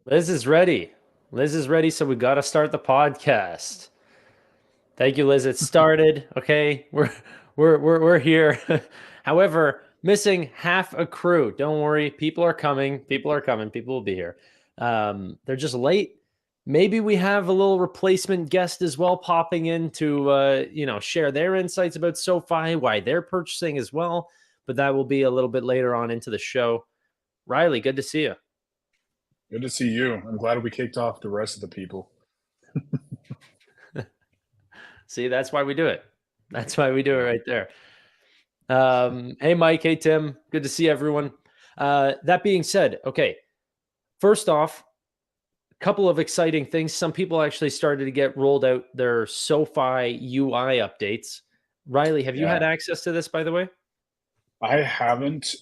Liz is ready. Liz is ready, so we got to start the podcast. Thank you, Liz. It started. Okay, we're here. However, missing half a crew. Don't worry, people are coming. People are coming. People will be here. They're just late. Maybe we have a little replacement guest as well popping in to share their insights about SoFi, why they're purchasing as well. But that will be a little bit later on into the show. Riley, good to see you. Good to see you. I'm glad we kicked off the rest of the people. See, that's why we do it. That's why we do it right there. Hey, Mike. Hey, Tim. Good to see everyone. That being said, okay. First off, a couple of exciting things. Some people actually started to get rolled out their SoFi UI updates. Riley, have you had Yeah, access to this, by the way? I haven't,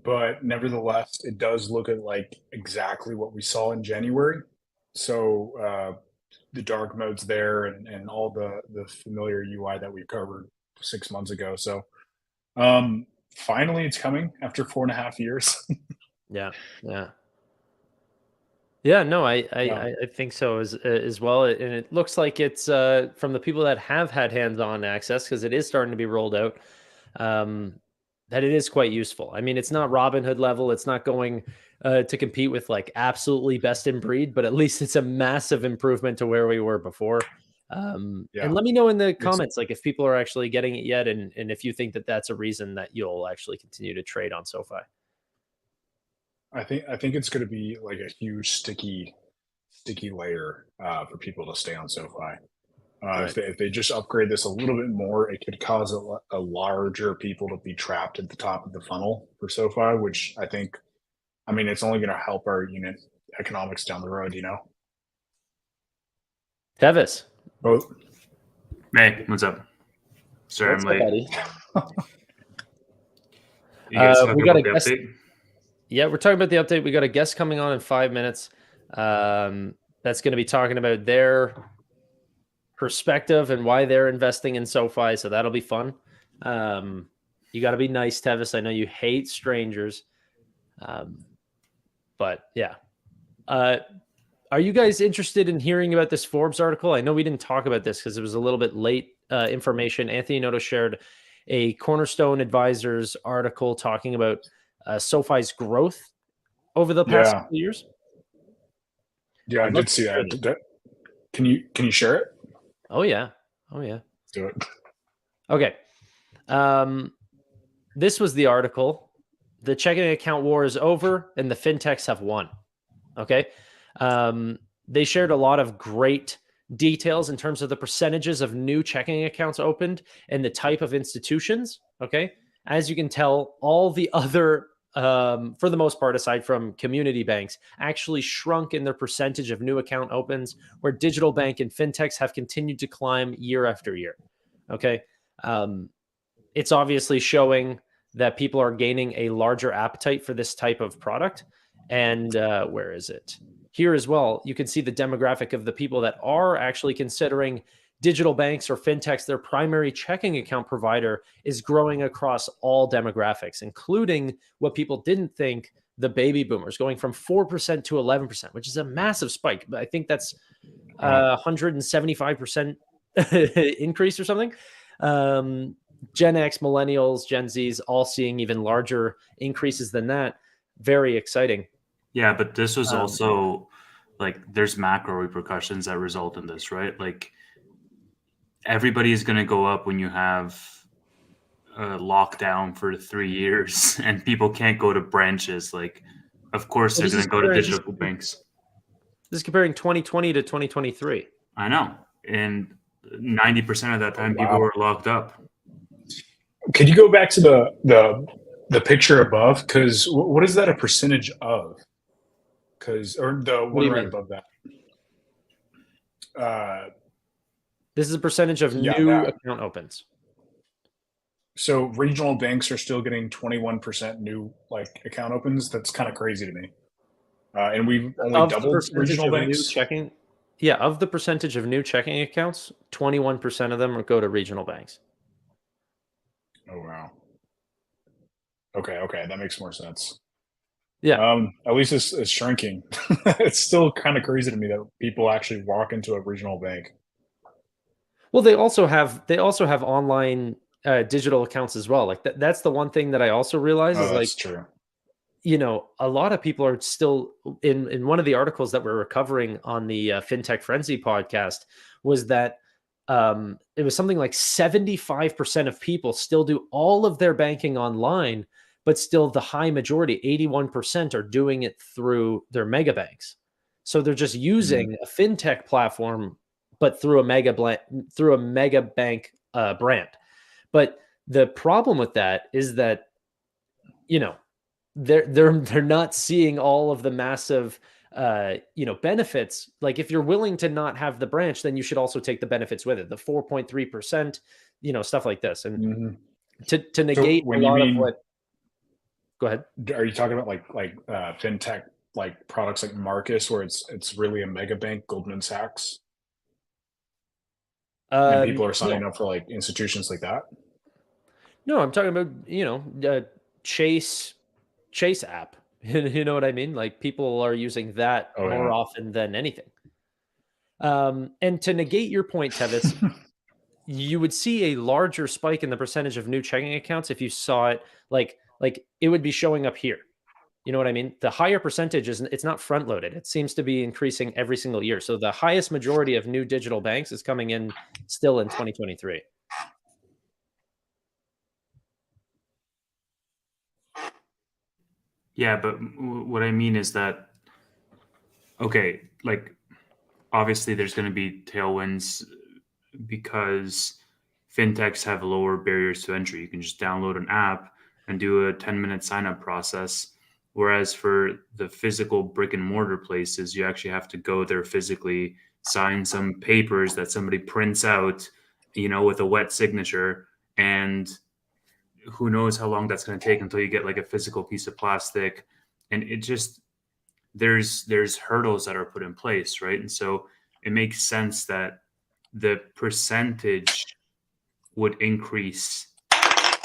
but nevertheless, it does look at like exactly what we saw in January. So the dark mode's there and all the familiar UI that we covered 6 months ago. So finally, it's coming after 4.5 years. Yeah, yeah. Yeah, no, I Yeah, I I think so as well, and it looks like it's from the people that have had hands-on access because it is starting to be rolled out. Um, that it is quite useful. I mean, it's not Robinhood level; it's not going to compete with like absolutely best in breed, but at least it's a massive improvement to where we were before. And yeah. let me know in the It's comments, like if people are actually getting it yet, and if you think that that's a reason that you'll actually continue to trade on SoFi. I think it's going to be like a huge sticky layer for people to stay on SoFi. Right. If they just upgrade this a little bit more, it could cause a larger people to be trapped at the top of the funnel for SoFi, which I mean, it's only going to help our unit economics down the road, you know? Tevis, Both. Hey, what's up? Sorry, I'm what's up, late. buddy? You guys We talking got a about the guest. update? Yeah, we're talking about the update. We got a guest coming on in 5 minutes. That's going to be talking about their perspective and why they're investing in SoFi. So that'll be fun. You got to be nice, Tevis. I know you hate strangers, um, but yeah. Uh, are you guys interested in hearing about this Forbes article? I know we didn't talk about this because it was a little bit late information. Anthony Noto shared a Cornerstone Advisors article talking about SoFi's growth over the past Yeah. couple of years. Yeah, I I'd love did to see share that. this. Can you share it? Oh yeah, oh yeah. Do it. Okay. Um, this was the article. The checking account war is over, and the fintechs have won. Okay. They shared a lot of great details in terms of the percentages of new checking accounts opened and the type of institutions. Okay. As you can tell, all the other, for the most part, aside from community banks, actually shrunk in their percentage of new account opens, where digital bank and fintechs have continued to climb year after year. Okay. Um, it's obviously showing that people are gaining a larger appetite for this type of product. And where is it? Here as well, you can see the demographic of the people that are actually considering digital banks or fintechs their primary checking account provider is growing across all demographics, including what people didn't think, the baby boomers, going from 4% to 11%, which is a massive spike. But I think that's Wow. 175% increase or something. Um, Gen X, millennials, Gen Zs, all seeing even larger increases than that. Very exciting. Yeah, but this was Um, also like there's macro repercussions that result in this, right? Like everybody is going to go up when you have a lockdown for 3 years and people can't go to branches. Like, of course, well, they're this going is to go to comparing digital banks. this is comparing 2020 to 2023. I know. And 90% of that Oh, time, people wow. were locked up. Could you go back to the picture above? Because what is that a percentage of? Because or the What do one you right mean? above that. Uh, This is a percentage of yeah, new that. account opens. So regional banks are still getting 21% new like account opens. That's kind of crazy to me. And we've only Of the doubled percentage regional of new banks. checking, yeah, of the percentage of new checking accounts, 21% of them go to regional banks. Oh wow. Okay, okay, that makes more sense. Yeah. At least it's shrinking. It's still kind of crazy to me that people actually walk into a regional bank. Well, they also have online digital accounts as well. Like that's the one thing that I also realize Oh, is like, that's true. a lot of people are still in one of the articles that we're recovering on the FinTech Frenzy podcast was that it was something like 75% of people still do all of their banking online, but still the high majority, 81%, are doing it through their mega banks. So they're just Mm. using a FinTech platform, but through a mega bank brand. But the problem with that is that, you know, they're not seeing all of the massive benefits. Like if you're willing to not have the branch, then you should also take the benefits with it, the 4.3%, stuff like this. And Mhm. to So negate a when you lot of mean, what go ahead. are you talking about fintech like products like Marcus, where it's really a mega bank, Goldman Sachs, and people are signing No, up for like institutions like that? no, I'm talking about, Chase Chase app. You know what I mean? Like people are using that Oh more yeah. often than anything. And to negate your point, Tevis, you would see a larger spike in the percentage of new checking accounts if you saw it like it would be showing up here. You know what I mean? The higher percentage is it's not front loaded. It seems to be increasing every single year. So the highest majority of new digital banks is coming in still in 2023. Yeah, but what I mean is that, okay, like obviously there's going to be tailwinds because fintechs have lower barriers to entry. You can just download an app and do a 10-minute sign up process. Whereas for the physical brick and mortar places, you actually have to go there physically, sign some papers that somebody prints out, with a wet signature. And who knows how long that's going to take until you get like a physical piece of plastic. And it just, there's hurdles that are put in place, right? And so it makes sense that the percentage would increase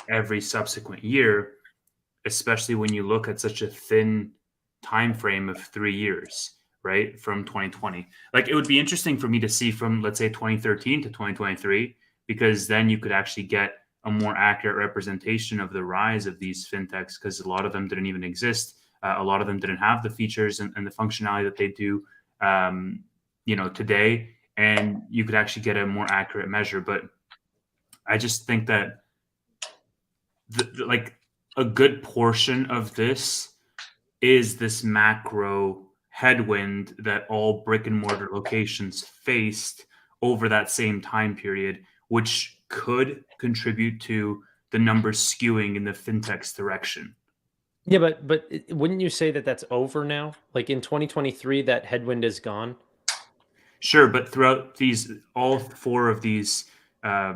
every subsequent year, especially when you look at such a thin time frame of 3 years, right? From 2020. Like it would be interesting for me to see from, let's say, 2013 to 2023, because then you could actually get a more accurate representation of the rise of these fintechs, because a lot of them didn't even exist. A lot of them didn't have the features and the functionality that they do, today. And you could actually get a more accurate measure. But I just think that like a good portion of this is this macro headwind that all brick and mortar locations faced over that same time period, which could contribute to the numbers skewing in the fintech's direction. Yeah, but wouldn't you say that that's over now? Like in 2023, that headwind is gone. Sure, but throughout all four of these uh,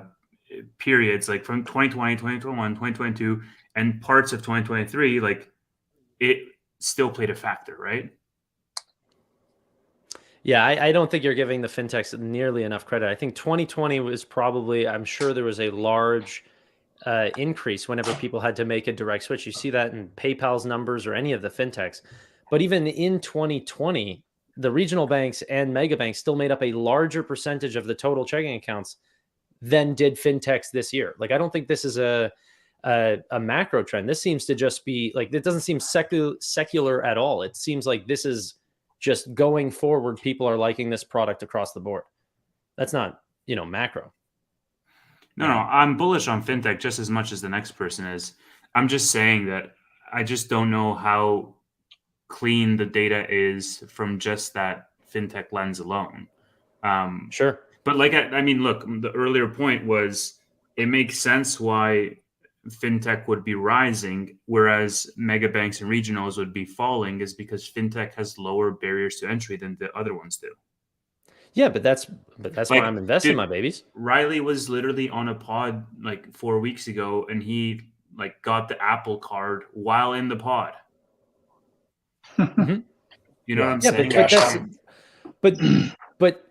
periods, like from 2020, 2021, 2022, and parts of 2023, like it still played a factor, right? Yeah, I don't think you're giving the fintechs nearly enough credit. I think 2020 was probably, I'm sure there was a large increase whenever people had to make a direct switch. You see that in PayPal's numbers or any of the fintechs. But even in 2020, the regional banks and mega banks still made up a larger percentage of the total checking accounts than did fintechs this year. Like, I don't think this is a macro trend. This seems to just be like, it doesn't seem secular at all. It seems like this is just going forward. People are liking this product across the board. That's not, macro. No, I'm bullish on fintech just as much as the next person is. I'm just saying that I just don't know how clean the data is from just that fintech lens alone. Um, Sure. but like, I mean, look, the earlier point was it makes sense why fintech would be rising, whereas mega banks and regionals would be falling, is because fintech has lower barriers to entry than the other ones do. Yeah, but that's why Like, I'm investing dude, my babies. Riley was literally on a pod like 4 weeks ago, and he like got the Apple card while in the pod. Mhm. You know what Yeah, I'm Yeah, saying? but Like, that's but but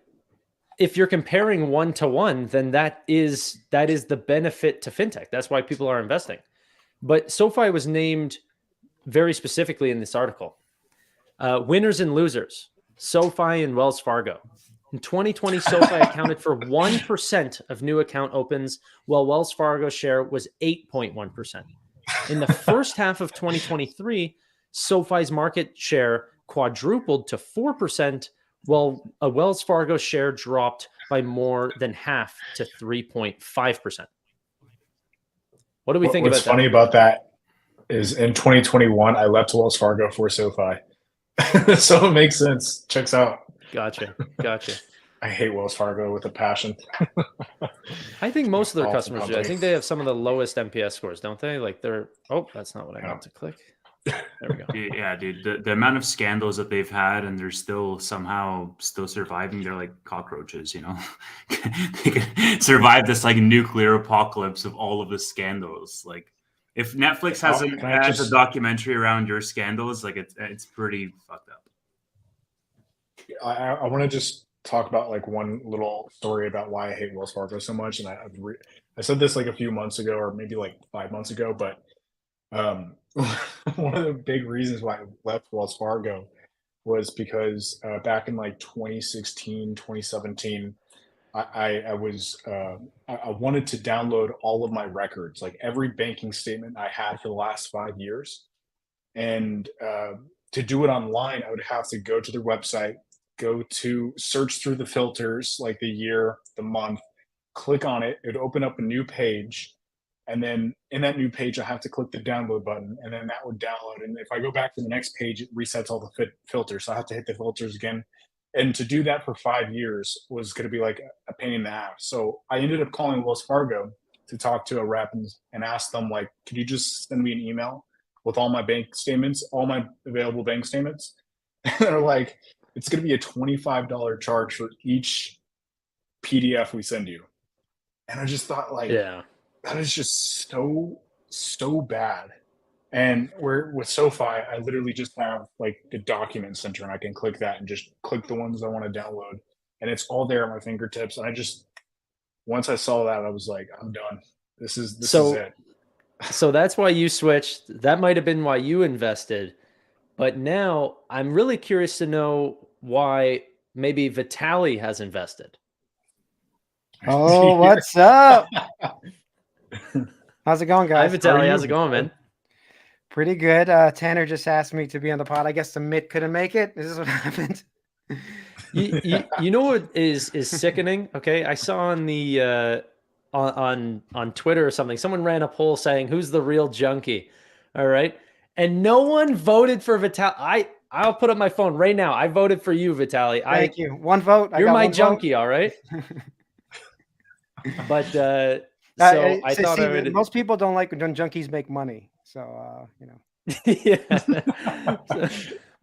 if you're comparing one to one, then that is the benefit to fintech. That's why people are investing. But SoFi was named very specifically in this article. Winners and losers, SoFi and Wells Fargo. In 2020, SoFi accounted for 1% of new account opens, while Wells Fargo's share was 8.1%. In the first half of 2023, SoFi's market share quadrupled to 4%, while a Wells Fargo share dropped by more than half to 3.5%. What do we think about that? What's funny about that is in 2021, I left Wells Fargo for SoFi. So it makes sense. Checks out. Gotcha. I hate Wells Fargo with a passion. I think most of their Awful customers do. I company. think they have some of the lowest NPS scores, don't they? Like they're, that's not what I meant to click. There we go. Yeah, dude. The amount of scandals that they've had, and they're still somehow surviving. They're like cockroaches, you know. They can survive this like nuclear apocalypse of all of the scandals. Like, if Netflix has a documentary around your scandals, like it's pretty fucked up. I want to just talk about like one little story about why I hate Wells Fargo so much, and I said this like a few months ago, or maybe like 5 months ago, but one of the big reasons why I left Wells Fargo was because back in like 2016, 2017, I wanted to download all of my records, like every banking statement I had for the last 5 years. And to do it online, I would have to go to their website, go to search through the filters, like the year, the month, click on it. It would open up a new page. And then in that new page, I have to click the download button, and then that would download. And if I go back to the next page, it resets all the filters. So I have to hit the filters again. And to do that for 5 years was going to be like a pain in the ass. So I ended up calling Wells Fargo to talk to a rep and ask them, like, could you just send me an email with all my bank statements, all my available bank statements? And they're like, it's going to be a $25 charge for each PDF we send you. And I just thought, like, that is just so bad. And with SoFi, I literally just have like the document center, and I can click that and just click the ones I want to download, and it's all there at my fingertips. And once I saw that, I was like, I'm done. This is it. So that's why you switched. That might have been why you invested. But now I'm really curious to know why maybe Vitaly has invested. Oh, what's up? How's it going, guys? Hi, Vitaly. How's it going, man? Pretty good. Tanner just asked me to be on the pod. I guess the Mitt couldn't make it. This is what happened. You know what is sickening? Okay, I saw on the on Twitter or something, someone ran a poll saying who's the real junkie. All right, and no one voted for Vitaly. I'll put up my phone right now. I voted for you, Vitaly. Thank you. One vote. You're my junkie, all right? But so I thought most people don't like when junkies make money. So you know. Yeah.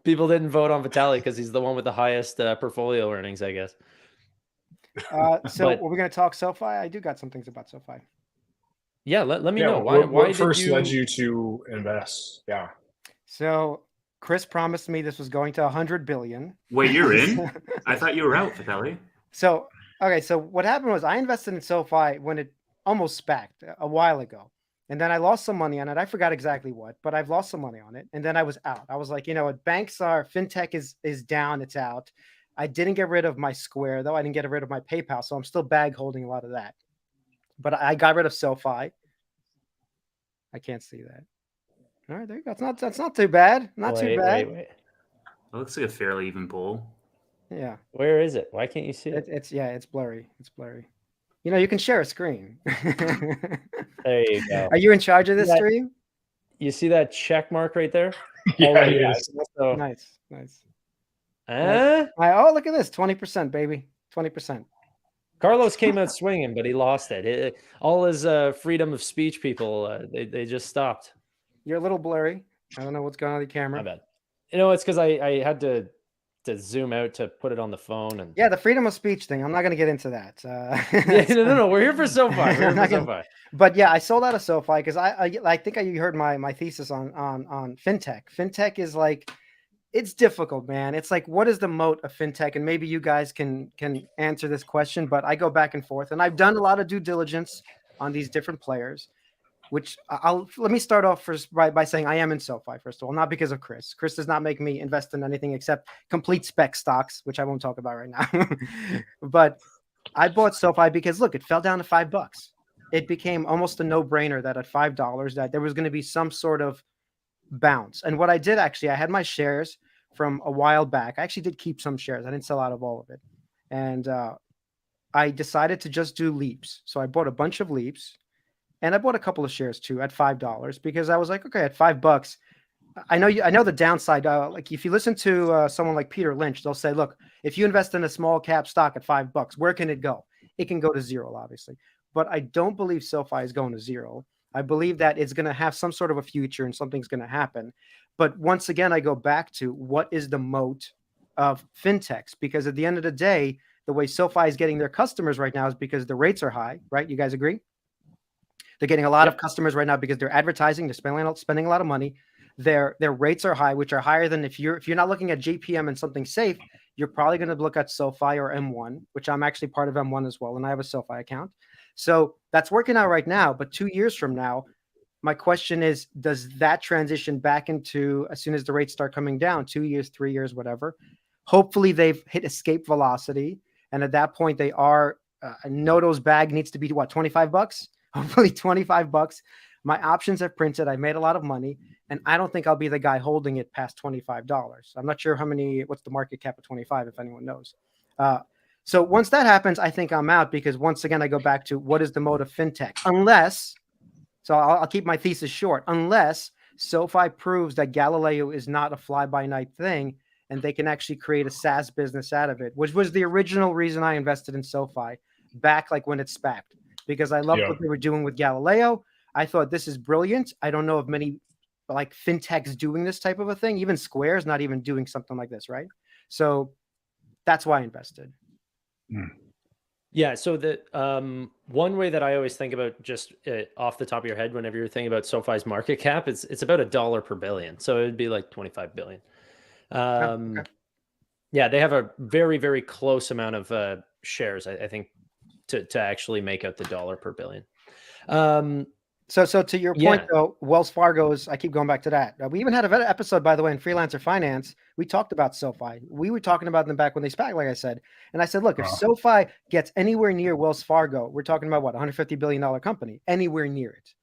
People didn't vote on Vitaly because he's the one with the highest portfolio earnings, I guess. So we're going to talk SoFi. I do got some things about SoFi. Yeah, let me know. What first led you to invest? Yeah. So Chris promised me this was going to 100 billion. Wait, you're in? I thought you were out, Vitaly. So, okay. So what happened was I invested in SoFi when it almost SPAC'd a while ago. And then I lost some money on it. I forgot exactly what, but I've lost some money on it. And then I was out. I was like, you know what? Fintech is down. It's out. I didn't get rid of my Square, though. I didn't get rid of my PayPal. So I'm still bag holding a lot of that. But I got rid of SoFi. I can't see that. All right, there you go. That's not too bad. Not too bad. Wait. It looks like a fairly even poll. Yeah. Where is it? Why can't you see it? It's blurry. It's blurry. You know, you can share a screen. There you go. Are you in charge of this stream? You see that check mark right there? Yeah. So, nice. Oh, look at this. 20%, baby. 20%. Carlos came out swinging, but he lost it. All his freedom of speech people, they just stopped. You're a little blurry. I don't know what's going on with the camera. My bad. You know, it's because I had to zoom out to put it on the phone. And yeah, the freedom of speech thing. I'm not going to get into that. No. We're here for SoFi. But yeah, I sold out of SoFi because I think you heard my thesis on fintech. Fintech is like, it's difficult, man. It's like, what is the moat of fintech? And maybe you guys can answer this question, but I go back and forth, and I've done a lot of due diligence on these different players. which let me start off first by saying I am in SoFi, first of all, not because of Chris. Chris does not make me invest in anything except complete spec stocks, which I won't talk about right now. But I bought SoFi because look, it fell down to $5. It became almost a no-brainer that at $5 that there was going to be some sort of bounce. And what I did actually, I had my shares from a while back. I actually did keep some shares. I didn't sell out of all of it. And I decided to just do leaps. So I bought a bunch of leaps. And I bought a couple of shares too at $5 because I was like, okay, at $5, I know the downside. Like if you listen to someone like Peter Lynch, they'll say, look, if you invest in a small cap stock at $5, where can it go? It can go to zero, obviously. But I don't believe SoFi is going to zero. I believe that it's going to have some sort of a future and something's going to happen. But once again, I go back to what is the moat of fintechs? Because at the end of the day, the way SoFi is getting their customers right now is because the rates are high, right? You guys agree? They're getting a lot of customers right now because they're advertising, they're spending a lot of money. Their rates are high, which are higher than if you're not looking at JPM and something safe, you're probably going to look at SoFi or M1, which I'm actually part of M1 as well, and I have a SoFi account. So that's working out right now. But 2 years from now, my question is, does that transition back into as soon as the rates start coming down, 2 years, 3 years, whatever? Hopefully they've hit escape velocity, and at that point they are. Noto's bag needs to be what, $25? Hopefully $25. My options have printed. I made a lot of money, and I don't think I'll be the guy holding it past $25. I'm not sure what's the market cap of 25, if anyone knows. So once that happens, I think I'm out because once again, I go back to what is the mode of fintech? So I'll keep my thesis short, unless SoFi proves that Galileo is not a fly-by-night thing and they can actually create a SaaS business out of it, which was the original reason I invested in SoFi back like when it SPACed. Because I loved what they were doing with Galileo. I thought this is brilliant. I don't know of many like fintechs doing this type of a thing. Even Square's not even doing something like this, right? So that's why I invested. Yeah. So the one way that I always think about, just off the top of your head, whenever you're thinking about SoFi's market cap, it's about $1 per billion. So it would be like 25 billion. Okay. Yeah, they have a very, very close amount of shares, I think, to actually make out the $1 per billion. So to your point, though, Wells Fargo's, I keep going back to that. We even had an episode, by the way, in Freelancer Finance. We talked about SoFi. We were talking about them back when they SPAC, like I said. And I said, look, if SoFi gets anywhere near Wells Fargo, we're talking about what, $150 billion company, anywhere near it.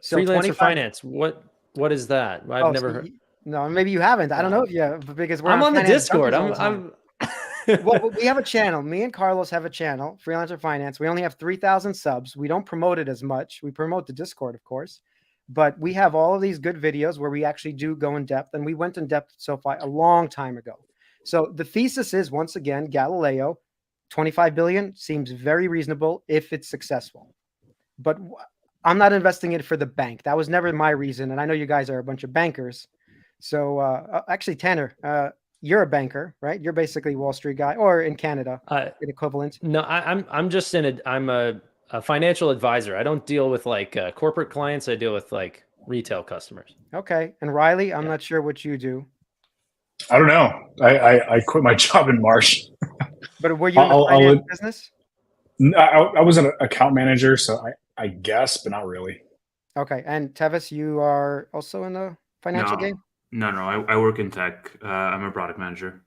So Freelancer Finance, what is that? I've never heard. No, maybe you haven't. I don't know if you have, because I'm on the Discord. Well, we have a channel. Me and Carlos have a channel, Freelancer Finance. We only have 3,000 subs. We don't promote it as much. We promote the Discord, of course. But we have all of these good videos where we actually do go in depth. And we went in depth with SoFi a long time ago. So the thesis is, once again, Galileo, 25 billion seems very reasonable if it's successful. But I'm not investing it for the bank. That was never my reason. And I know you guys are a bunch of bankers. So actually, Tanner, you're a banker, right? You're basically a Wall Street guy, or in Canada, an equivalent. No, I'm just I'm a financial advisor. I don't deal with like corporate clients. I deal with like retail customers. Okay. And Riley, I'm not sure what you do. I don't know. I quit my job in March. But were you in the finance business? I was an account manager, so I guess, but not really. Okay. And Tevis, you are also in the financial game? No, I work in tech. I'm a product manager.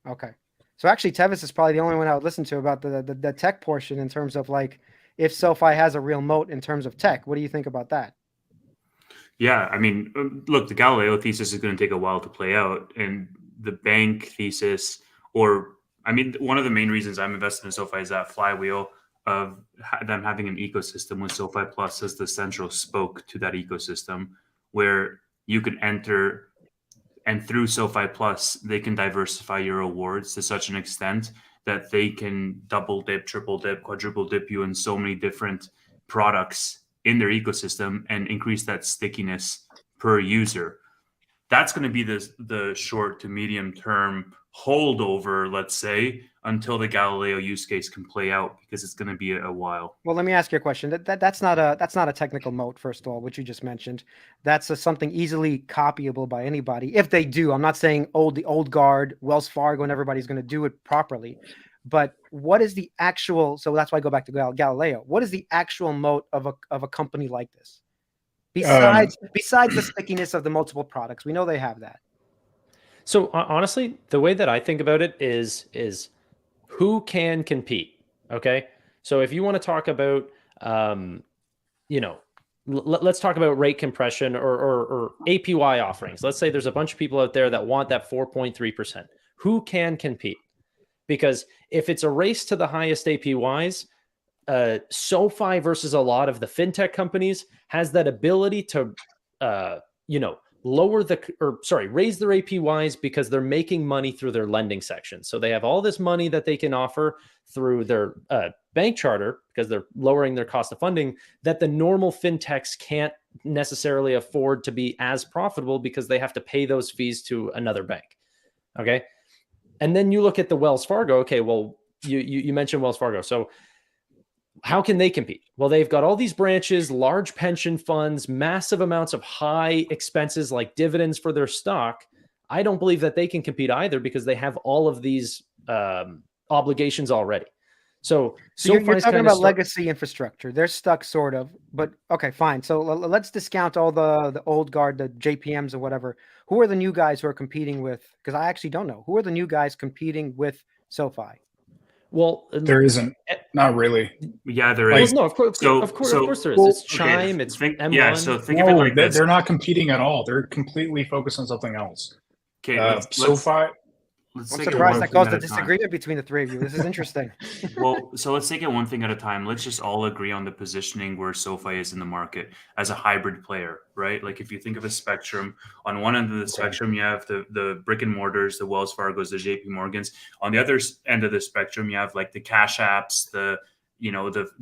Okay. So actually, Tevis is probably the only one I would listen to about the tech portion in terms of like if SoFi has a real moat in terms of tech. What do you think about that? Yeah, I mean, look, the Galileo thesis is going to take a while to play out. And the bank thesis, one of the main reasons I'm invested in SoFi is that flywheel of them having an ecosystem with SoFi Plus as the central spoke to that ecosystem, where you can enter, and through SoFi Plus, they can diversify your rewards to such an extent that they can double dip, triple dip, quadruple dip you in so many different products in their ecosystem and increase that stickiness per user. That's going to be the short to medium term holdover, let's say, until the Galileo use case can play out, because it's going to be a while. Well, let me ask you a question. That's not a technical moat, first of all, which you just mentioned. That's something easily copyable by anybody if they do. I'm not saying the old guard, Wells Fargo, and everybody's going to do it properly. But what is the actual? So that's why I go back to Galileo. What is the actual moat of a company like this? Besides the stickiness of the multiple products, we know they have that. So honestly, the way that I think about it is who can compete. Okay, so if you want to talk about, you know, let's talk about rate compression or APY offerings. Let's say there's a bunch of people out there that want that 4.3%. Who can compete? Because if it's a race to the highest APYs, SoFi versus a lot of the fintech companies has that ability to, raise their APYs because they're making money through their lending section. So they have all this money that they can offer through their bank charter because they're lowering their cost of funding that the normal fintechs can't necessarily afford to be as profitable because they have to pay those fees to another bank. Okay. And then you look at the Wells Fargo. Okay. Well, you mentioned Wells Fargo. So how can they compete? Well, they've got all these branches, large pension funds, massive amounts of high expenses like dividends for their stock. I don't believe that they can compete either because they have all of these obligations already. So you're talking about legacy infrastructure. They're stuck sort of, but okay, fine. So let's discount all the old guard, the JPMs or whatever. Who are the new guys who are competing with? Because I actually don't know. Who are the new guys competing with SoFi? Well, there isn't. Not really. Yeah, there is. No, of course there is. It's Chime. It's M1. Yeah, so think of it like this. They're not competing at all. They're completely focused on something else. Okay, SoFi. I'm surprised that caused a disagreement between the three of you. This is interesting. Well, so let's take it one thing at a time. Let's just all agree on the positioning where SoFi is in the market as a hybrid player, right? Like if you think of a spectrum, on one end of the spectrum, you have the brick and mortars, the Wells Fargos, the JP Morgans. On the other end of the spectrum, you have like the cash apps, the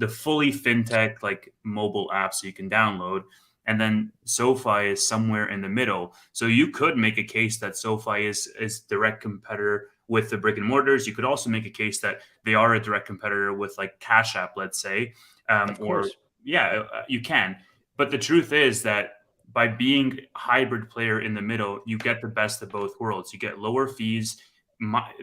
fully fintech, like mobile apps that you can download. And then SoFi is somewhere in the middle. So you could make a case that SoFi is direct competitor with the brick and mortars. You could also make a case that they are a direct competitor with like Cash App, let's say. You can. But the truth is that by being a hybrid player in the middle, you get the best of both worlds. You get lower fees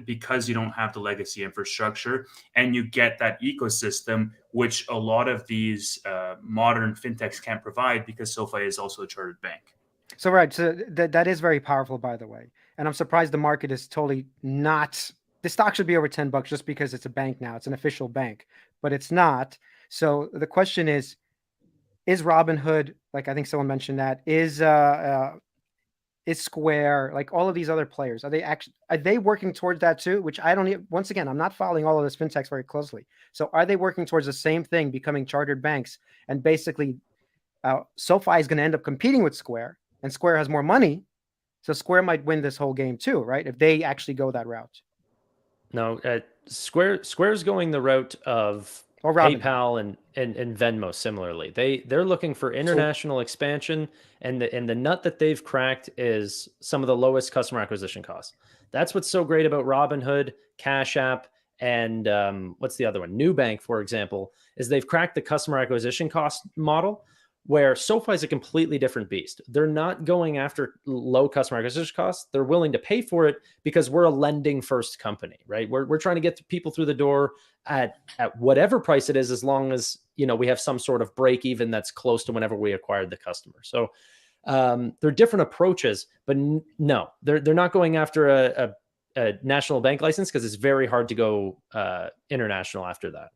because you don't have the legacy infrastructure, and you get that ecosystem, which a lot of these modern fintechs can't provide because SoFi is also a chartered bank. So that is very powerful, by the way. And I'm surprised the market is totally not. The stock should be over $10 just because it's a bank now. It's an official bank, but it's not. So the question is Robinhood, like I think someone mentioned that, is Square, like all of these other players, are they working towards that too? Which I don't even, once again, I'm not following all of this fintechs very closely. So are they working towards the same thing, becoming chartered banks? And basically SoFi is going to end up competing with Square, and Square has more money. So Square might win this whole game too, right? If they actually go that route. No, Square's going the route of PayPal and Venmo similarly. They're looking for international expansion, and the nut that they've cracked is some of the lowest customer acquisition costs. That's what's so great about Robinhood, Cash App, and what's the other one? Nubank, for example, is they've cracked the customer acquisition cost model, where SoFi is a completely different beast. They're not going after low customer acquisition costs. They're willing to pay for it because we're a lending first company, right? We're trying to get people through the door at whatever price it is, as long as, we have some sort of break even that's close to whenever we acquired the customer. So they're different approaches, but no, they're not going after a national bank license because it's very hard to go international after that.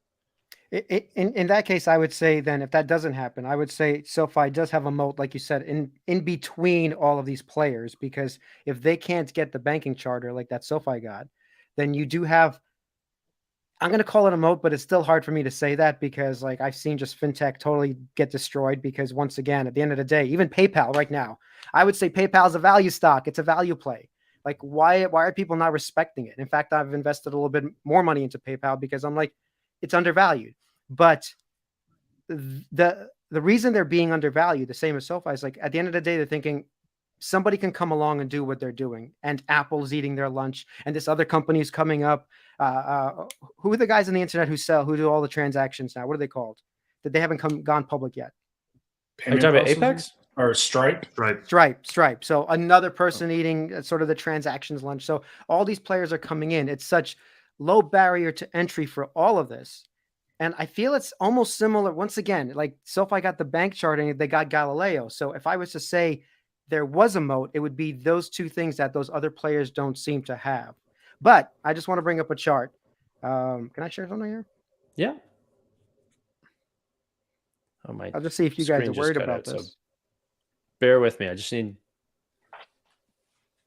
In that case, I would say then if that doesn't happen, I would say SoFi does have a moat, like you said, in between all of these players, because if they can't get the banking charter like that SoFi got, then you do have, I'm going to call it a moat, but it's still hard for me to say that because like I've seen just fintech totally get destroyed because once again, at the end of the day, even PayPal right now, I would say PayPal is a value stock. It's a value play. Like why are people not respecting it? In fact, I've invested a little bit more money into PayPal because I'm like, it's undervalued. But the reason they're being undervalued, the same as SoFi, is like at the end of the day, they're thinking somebody can come along and do what they're doing, and Apple's eating their lunch, and this other company is coming up. Who are the guys on the internet who do all the transactions now? What are they called? That they haven't gone public yet. Are you talking about Apex or Stripe? Stripe. So another person eating sort of the transactions lunch. So all these players are coming in. It's such low barrier to entry for all of this. And I feel it's almost similar. Once again, like SoFi got the bank chart and they got Galileo. So if I was to say there was a moat, it would be those two things that those other players don't seem to have. But I just want to bring up a chart. Can I share something here? Yeah. Oh, my I'll just see if you guys are worried about this. So bear with me. I just need.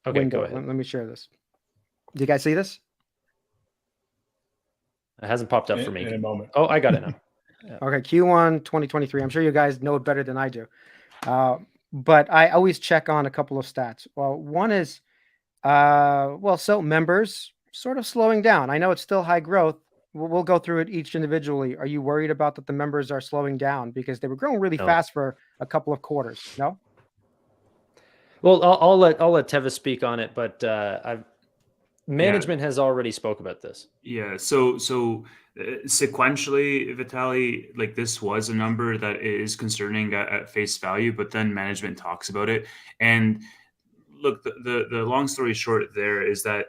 Okay, window. go ahead. Let me share this. Do you guys see this? It hasn't popped up for me. In a moment. Oh, I got it now. Yeah. Okay, Q1 2023. I'm sure you guys know it better than I do. But I always check on a couple of stats. Well, one is, so members sort of slowing down. I know it's still high growth. We'll go through it each individually. Are you worried about that the members are slowing down because they were growing really fast for a couple of quarters? No? Well, I'll let Teva speak on it, but management has already spoke about this. Yeah. So sequentially, Vitaly, like this was a number that is concerning at face value, but then management talks about it. And look, the long story short there is that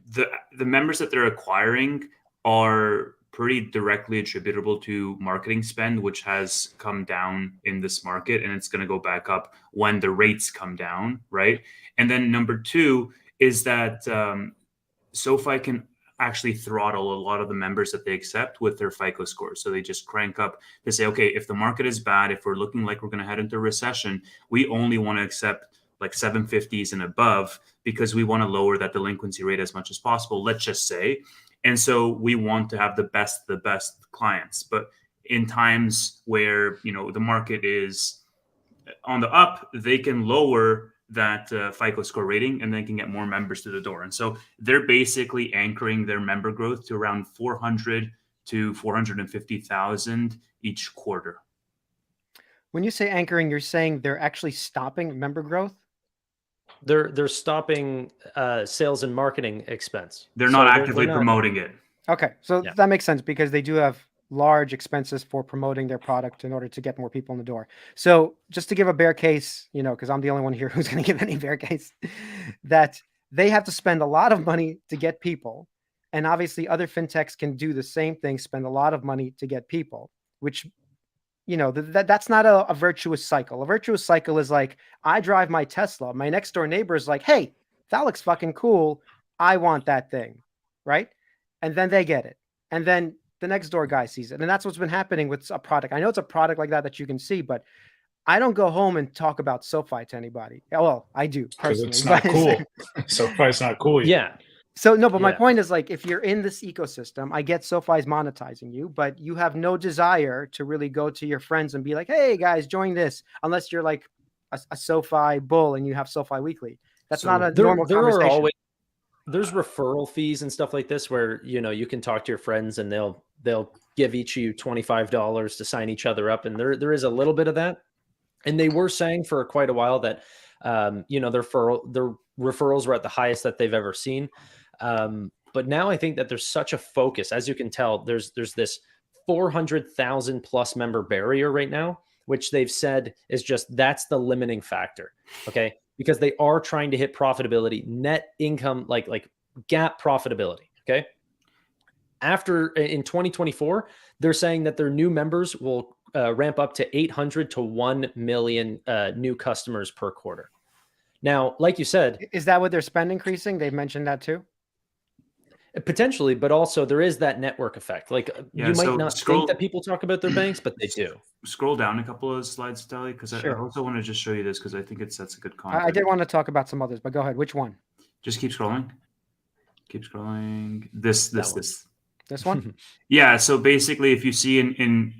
the members that they're acquiring are pretty directly attributable to marketing spend, which has come down in this market, and it's going to go back up when the rates come down, right? And then number two is that SoFi can actually throttle a lot of the members that they accept with their FICO scores. So they just crank up to say, okay, if the market is bad, if we're looking like we're going to head into a recession, we only want to accept like 750s and above because we want to lower that delinquency rate as much as possible, let's just say. And so we want to have the best clients. But in times where, the market is on the up, they can lower that FICO score rating and then can get more members to the door. And so they're basically anchoring their member growth to around 400 to 450,000 each quarter. When you say anchoring, you're saying they're actually stopping member growth? They're stopping sales and marketing expense. They're not actively promoting it. Okay, so that makes sense because they do have large expenses for promoting their product in order to get more people in the door. So just to give a bear case, because I'm the only one here who's going to give any bear case, that they have to spend a lot of money to get people. And obviously other fintechs can do the same thing, spend a lot of money to get people, which, that's not a virtuous cycle. A virtuous cycle is like, I drive my Tesla. My next door neighbor is like, hey, that looks fucking cool. I want that thing. Right. And then they get it. And then the next door guy sees it. And that's what's been happening with a product. I know it's a product like that you can see, but I don't go home and talk about SoFi to anybody. Well, I do personally. It's not cool. SoFi's not cool yet. Yeah. So no, but my point is, like, if you're in this ecosystem, I get SoFi's monetizing you, but you have no desire to really go to your friends and be like, hey guys, join this, unless you're like a SoFi bull and you have SoFi Weekly. That's not a normal conversation. There's referral fees and stuff like this where, you can talk to your friends and they'll give each of you $25 to sign each other up. And there is a little bit of that. And they were saying for quite a while that, their referrals were at the highest that they've ever seen. But now I think that there's such a focus, as you can tell, there's this 400,000 plus member barrier right now, which they've said is that's the limiting factor. Okay. Because they are trying to hit profitability, net income, like GAAP profitability. Okay. In 2024, they're saying that their new members will ramp up to 800 to 1 million new customers per quarter. Now, like you said, is that with their spend increasing? They've mentioned that too. Potentially, but also there is that network effect. Like you might not think that people talk about their banks, but they do. Scroll down a couple of slides, Vitaly, because I also want to just show you this because I think that's a good content. I did want to talk about some others, but go ahead. Which one? Just keep scrolling. Keep scrolling. This one. Yeah. So basically, if you see in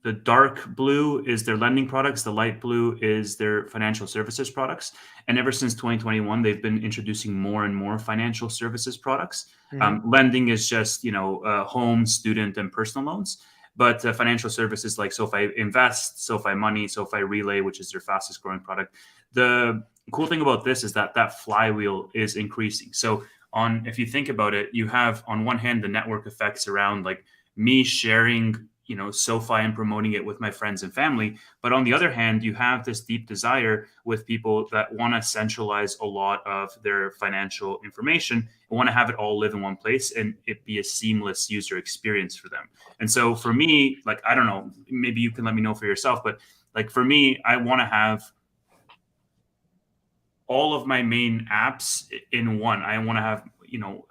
the dark blue is their lending products. The light blue is their financial services products. And ever since 2021, they've been introducing more and more financial services products. Mm-hmm. Lending is just, home, student, and personal loans. But financial services like SoFi Invest, SoFi Money, SoFi Relay, which is their fastest growing product. The cool thing about this is that flywheel is increasing. So if you think about it, you have on one hand the network effects around like me sharing SoFi and promoting it with my friends and family. But on the other hand, you have this deep desire with people that want to centralize a lot of their financial information and want to have it all live in one place and it be a seamless user experience for them. And so for me, like, I don't know, maybe you can let me know for yourself, but like for me, I want to have all of my main apps in one. I want to have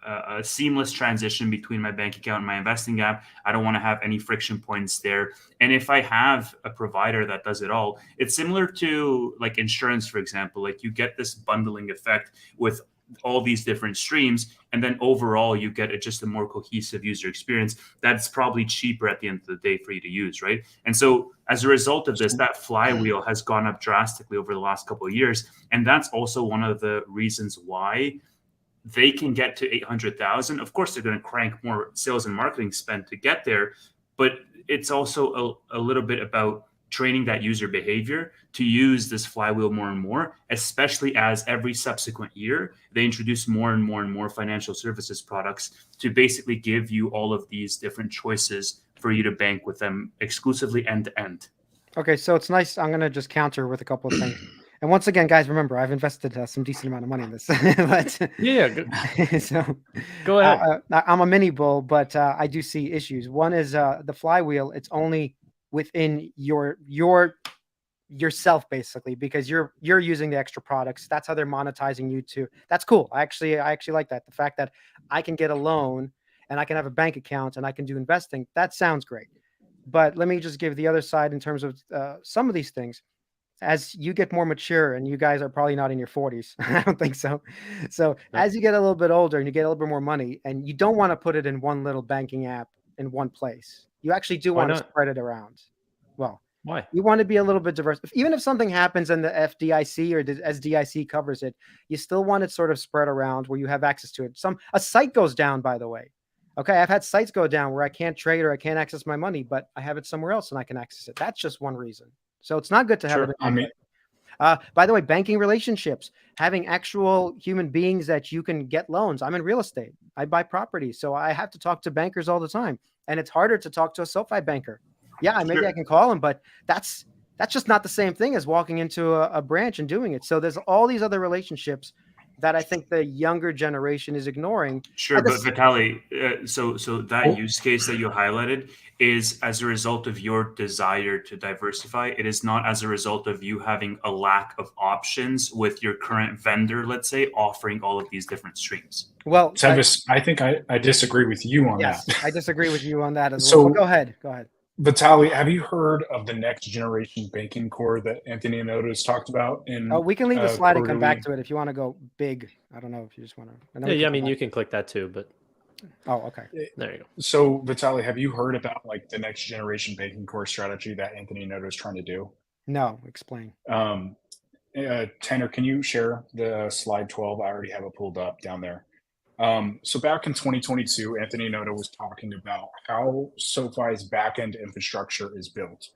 a seamless transition between my bank account and my investing app. I don't want to have any friction points there. And if I have a provider that does it all, it's similar to like insurance, for example. Like you get this bundling effect with all these different streams, and then overall you get just a more cohesive user experience that's probably cheaper at the end of the day for you to use, right? And so as a result of this, that flywheel has gone up drastically over the last couple of years, and that's also one of the reasons why they can get to 800,000. Of course, they're going to crank more sales and marketing spend to get there, but it's also a little bit about training that user behavior to use this flywheel more and more, especially as every subsequent year, they introduce more and more and more financial services products to basically give you all of these different choices for you to bank with them exclusively end to end. Okay, so it's nice. I'm going to just counter with a couple of things. And once again, guys, remember, I've invested some decent amount of money in this. But, so go ahead. I'm a mini bull, but I do see issues. One is the flywheel. It's only within yourself, basically, because you're using the extra products. That's how they're monetizing you too. That's cool. I actually like that. The fact that I can get a loan and I can have a bank account and I can do investing. That sounds great. But let me just give the other side in terms of some of these things. As you get more mature, and you guys are probably not in your 40s, I don't think so. So as you get a little bit older and you get a little bit more money, and you don't want to put it in one little banking app in one place, you actually do want to spread it around. Well, why? You want to be a little bit diverse. Even if something happens and the FDIC or the SDIC covers it, you still want it sort of spread around where you have access to it. A site goes down, by the way. Okay, I've had sites go down where I can't trade or I can't access my money, but I have it somewhere else and I can access it. That's just one reason. So it's not good to have it. By the way, banking relationships, having actual human beings that you can get loans. I'm in real estate. I buy properties. So I have to talk to bankers all the time. And it's harder to talk to a SoFi banker. Yeah, maybe I can call him, but that's just not the same thing as walking into a branch and doing it. So there's all these other relationships that I think the younger generation is ignoring. Sure, but Vitaly, so that use case that you highlighted is as a result of your desire to diversify. It is not as a result of you having a lack of options with your current vendor, let's say, offering all of these different streams. Well, Tevis, I think I disagree with you on that. I disagree with you on that as well. So go ahead. Vitaly, have you heard of the next generation banking core that Anthony Noto's talked about? We can leave the slide and come back to it if you want to go big. I don't know if you just want to. Yeah, I mean, you can click that too, but. Oh, okay. There you go. So, Vitaly, have you heard about like the next generation banking core strategy that Anthony Noto's trying to do? No, explain. Tanner, can you share the slide 12? I already have it pulled up down there. So back in 2022, Anthony Noto was talking about how SoFi's backend infrastructure is built.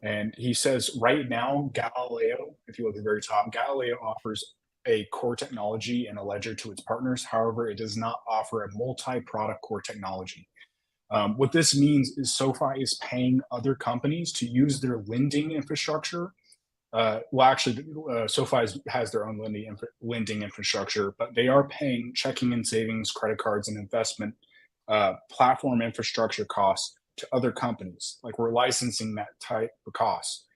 And he says right now, Galileo, if you look at the very top, Galileo offers a core technology and a ledger to its partners. However, it does not offer a multi-product core technology. What this means is SoFi is paying other companies to use their lending infrastructure. SoFi has their own lending infrastructure, but they are paying checking and savings, credit cards, and investment platform infrastructure costs to other companies. Like we're licensing that type of cost.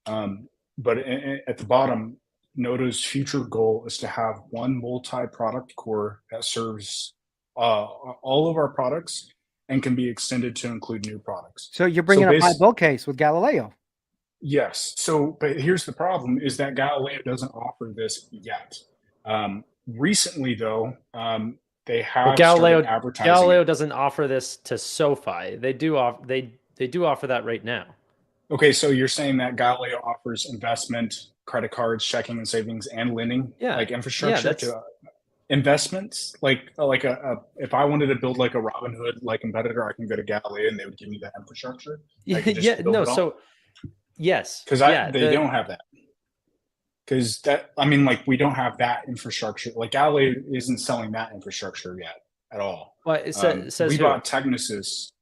But at the bottom, Noto's future goal is to have one multi-product core that serves all of our products and can be extended to include new products. So you're bringing up my bull case with Galileo. Yes. So, but here's the problem is that Galileo doesn't offer this yet. Recently, though, they have started advertising. Galileo doesn't offer this to SoFi. They do offer that right now. Okay, so you're saying that Galileo offers investment, credit cards, checking and savings, and lending, like infrastructure to investments. Like if I wanted to build like a Robinhood like competitor, I can go to Galileo and they would give me that infrastructure. Yes, because they don't have that. Because we don't have that infrastructure. Like Galileo isn't selling that infrastructure yet at all. Well, it says we bought Technisys.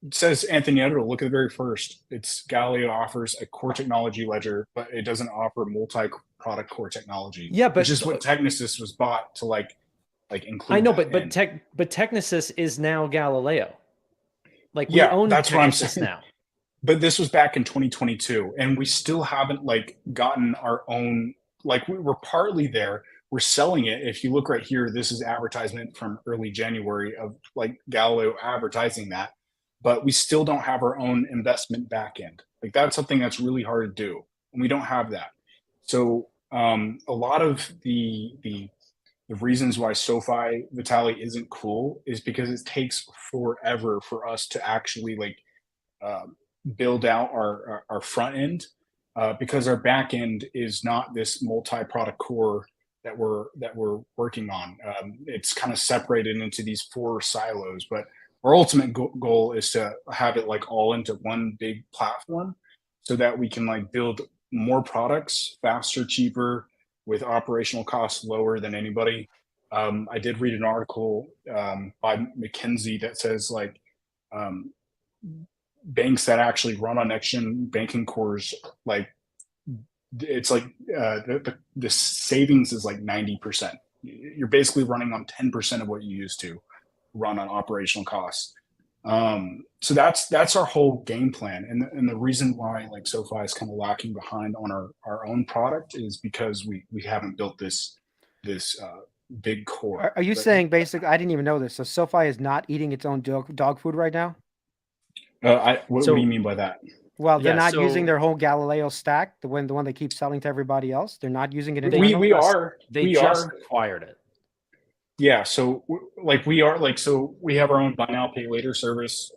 It says Anthony Editor, look at the very first. It's Galileo offers a core technology ledger, but it doesn't offer multi-product core technology. Yeah, but which is what Technisys was bought to like include. I know, that but Technisys is now Galileo. Like we yeah, own that's what I'm Technisys saying. now. But this was back in 2022, and we still haven't like gotten our own. Like we're partly there. We're selling it. If you look right here, this is advertisement from early January of like Galileo advertising that, but we still don't have our own investment backend. Like that's something that's really hard to do, and we don't have that. So a lot of the reasons why SoFi Vitalik isn't cool is because it takes forever for us to actually like build out our front end because our back end is not this multi-product core that we're working on. It's kind of separated into these 4 silos, but our ultimate goal is to have it like all into one big platform so that we can like build more products faster, cheaper, with operational costs lower than anybody. I did read an article by McKinsey that says like banks that actually run on next-gen banking cores, like it's like the savings is like 90%. You're basically running on 10% of what you used to run on operational costs. So that's our whole game plan, and the reason why like SoFi is kind of lacking behind on our own product is because we haven't built this big core. Are you saying basically? I didn't even know this. So SoFi is not eating its own dog food right now. What do you mean by that? Well, they're not using their whole Galileo stack, the one they keep selling to everybody else. They're not using it. We are. They just acquired it. Yeah, so like we are like so we have our own buy now pay later service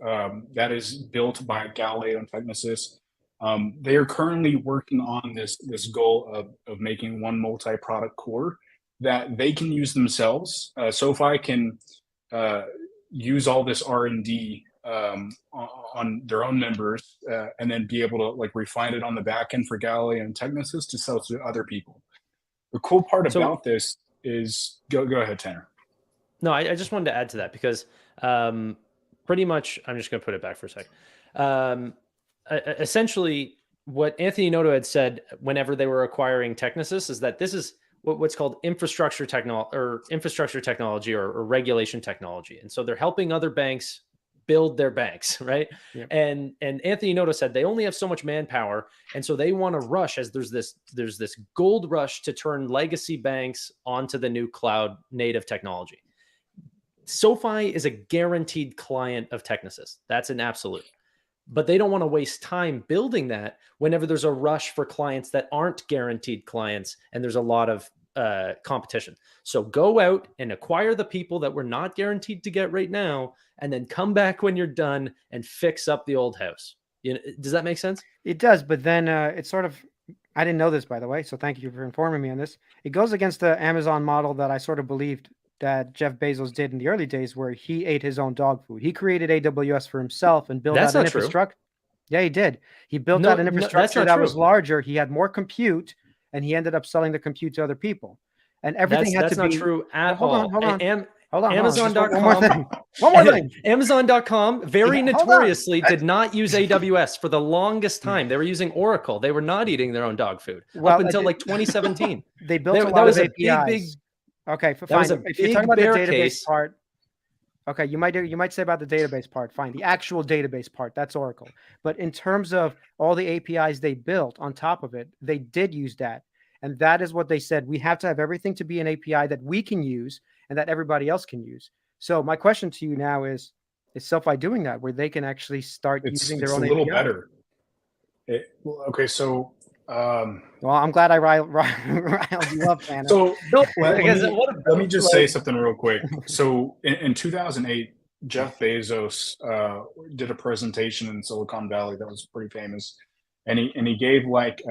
that is built by Galileo and Technisys. They are currently working on this goal of making one multi-product core that they can use themselves. SoFi can use all this R&D on their own members and then be able to like refine it on the back end for Galileo and Technisys to sell to other people. The cool part about this is go ahead, Tanner. No, I just wanted to add to that because pretty much I'm just going to put it back for a second. Essentially, what Anthony Noto had said whenever they were acquiring Technisys is that this is what's called infrastructure technology or regulation technology, and so they're helping other banks build their banks, right? Yep. And Anthony Noto said they only have so much manpower, and so they want to rush as there's this gold rush to turn legacy banks onto the new cloud native technology. SoFi is a guaranteed client of Technisys. That's an absolute. But they don't want to waste time building that whenever there's a rush for clients that aren't guaranteed clients and there's a lot of competition. So go out and acquire the people that we're not guaranteed to get right now, and then come back when you're done and fix up the old house. You know, does that make sense? It does, but then it's sort of, I didn't know this, by the way, so thank you for informing me on this. It goes against the Amazon model that I sort of believed that Jeff Bezos did in the early days, where he ate his own dog food. He created AWS for himself and built out an infrastructure. Yeah, he did. He built out an infrastructure that was larger. He had more compute, and he ended up selling the compute to other people. And everything had to be. That's not true at all. Hold on. Amazon.com. One more thing. Amazon.com very notoriously did not use AWS for the longest time. They were using Oracle. They were not eating their own dog food up until like 2017. They built a lot of APIs. Okay, fine. If you're talking about the database part, okay, you might say about the database part, fine. The actual database part, that's Oracle. But in terms of all the APIs they built on top of it, they did use that. And that is what they said. We have to have everything to be an API that we can use and that everybody else can use. So my question to you now is SoFi doing that, where they can actually start using their own API? It's a little better. Okay, so... well, I'm glad I riled you up, Tanner. So let me just say something real quick. So in 2008, Jeff Bezos did a presentation in Silicon Valley that was pretty famous, and he gave like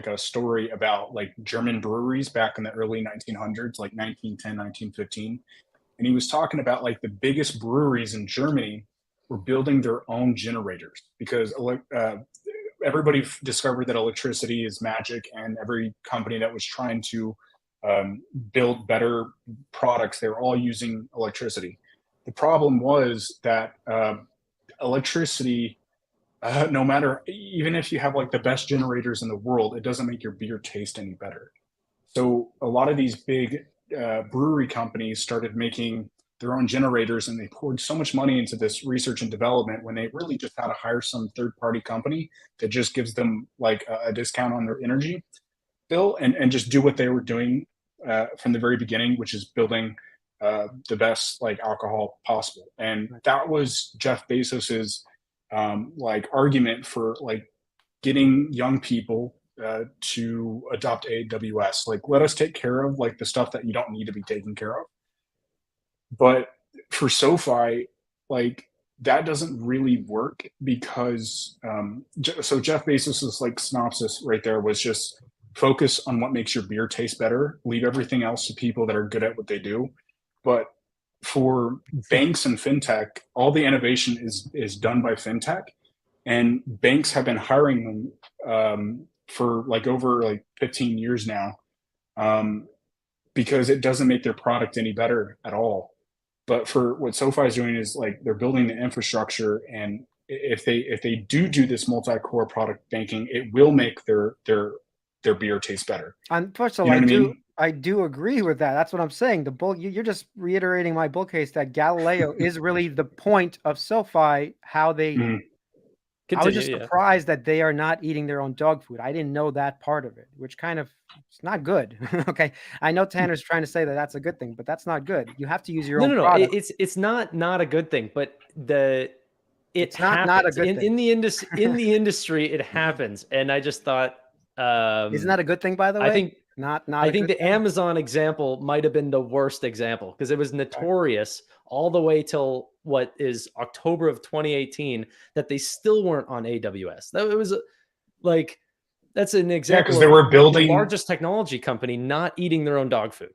a story about like German breweries back in the early 1900s, like 1910, 1915, and he was talking about like the biggest breweries in Germany were building their own generators because everybody discovered that electricity is magic, and every company that was trying to build better products, they were all using electricity. The problem was that electricity, no matter, even if you have like the best generators in the world, it doesn't make your beer taste any better. So a lot of these big brewery companies started making their own generators, and they poured so much money into this research and development when they really just had to hire some third party company that just gives them like a discount on their energy bill, and just do what they were doing from the very beginning, which is building the best like alcohol possible. And that was Jeff Bezos's like argument for like getting young people to adopt AWS. Like, let us take care of like the stuff that you don't need to be taken care of. But for SoFi, like that doesn't really work because so Jeff Bezos's like synopsis right there was just focus on what makes your beer taste better, leave everything else to people that are good at what they do. But for banks and fintech, all the innovation is done by fintech, and banks have been hiring them for like over like 15 years now, because it doesn't make their product any better at all. But for what SoFi is doing is like they're building the infrastructure, and if they do this multi-core product banking, it will make their beer taste better. Unfortunately, I do agree with that. That's what I'm saying. The bull, you're just reiterating my bull case that Galileo is really the point of SoFi. How they, I was just surprised that they are not eating their own dog food. I didn't know that part of it, which kind of it's not good. Okay, I know Tanner's trying to say that that's a good thing, but that's not good. You have to use your own. No. Product. It's not a good thing, but it's not a good thing. In the industry. It happens, and I just thought. Isn't that a good thing, by the way? I think not. I think the Amazon example might have been the worst example because it was notorious all the way till what is October of 2018 that they still weren't on AWS. That it was like that's an example. Because they were building the largest technology company not eating their own dog food.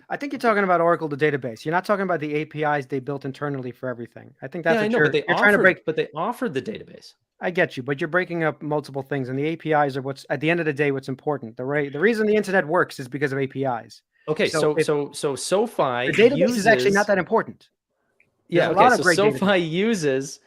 I think you're talking about Oracle, the database. You're not talking about the APIs they built internally for everything. I think that's I know, you're trying to break. But they offered the database. I get you, but you're breaking up multiple things, and the APIs are what's at the end of the day what's important. The reason the internet works is because of APIs. Okay, so SoFi the database is actually not that important. There's a lot of great SoFi uses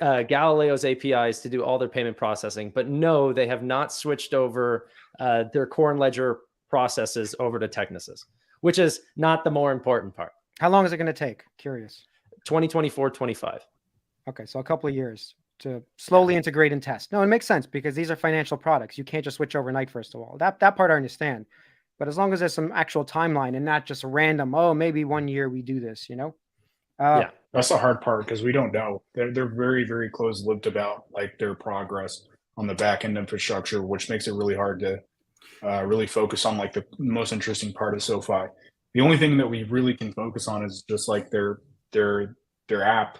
Galileo's APIs to do all their payment processing, but no, they have not switched over their core and ledger processes over to Technisys, which is not the more important part. How long is it going to take? Curious. 2024, 25. Okay, so a couple of years to slowly integrate and test. No, it makes sense because these are financial products. You can't just switch overnight, first of all. That part I understand. But as long as there's some actual timeline and not just random, oh, maybe 1 year we do this, you know? Yeah, that's the hard part because we don't know. They're very, very close-lipped about like their progress on the back-end infrastructure, which makes it really hard to really focus on like the most interesting part of SoFi. The only thing that we really can focus on is just like their app.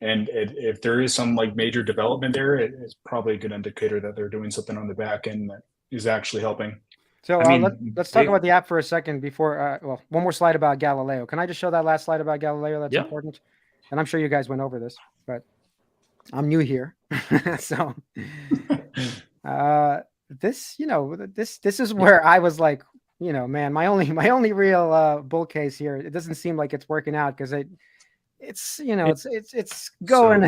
And if there is some like major development there, it's probably a good indicator that they're doing something on the back end that is actually helping. So let's talk about the app for a second before, one more slide about Galileo. Can I just show that last slide about Galileo? That's important. And I'm sure you guys went over this, but I'm new here. So this is where I was like, man, my only real bull case here, it doesn't seem like it's working out because it's going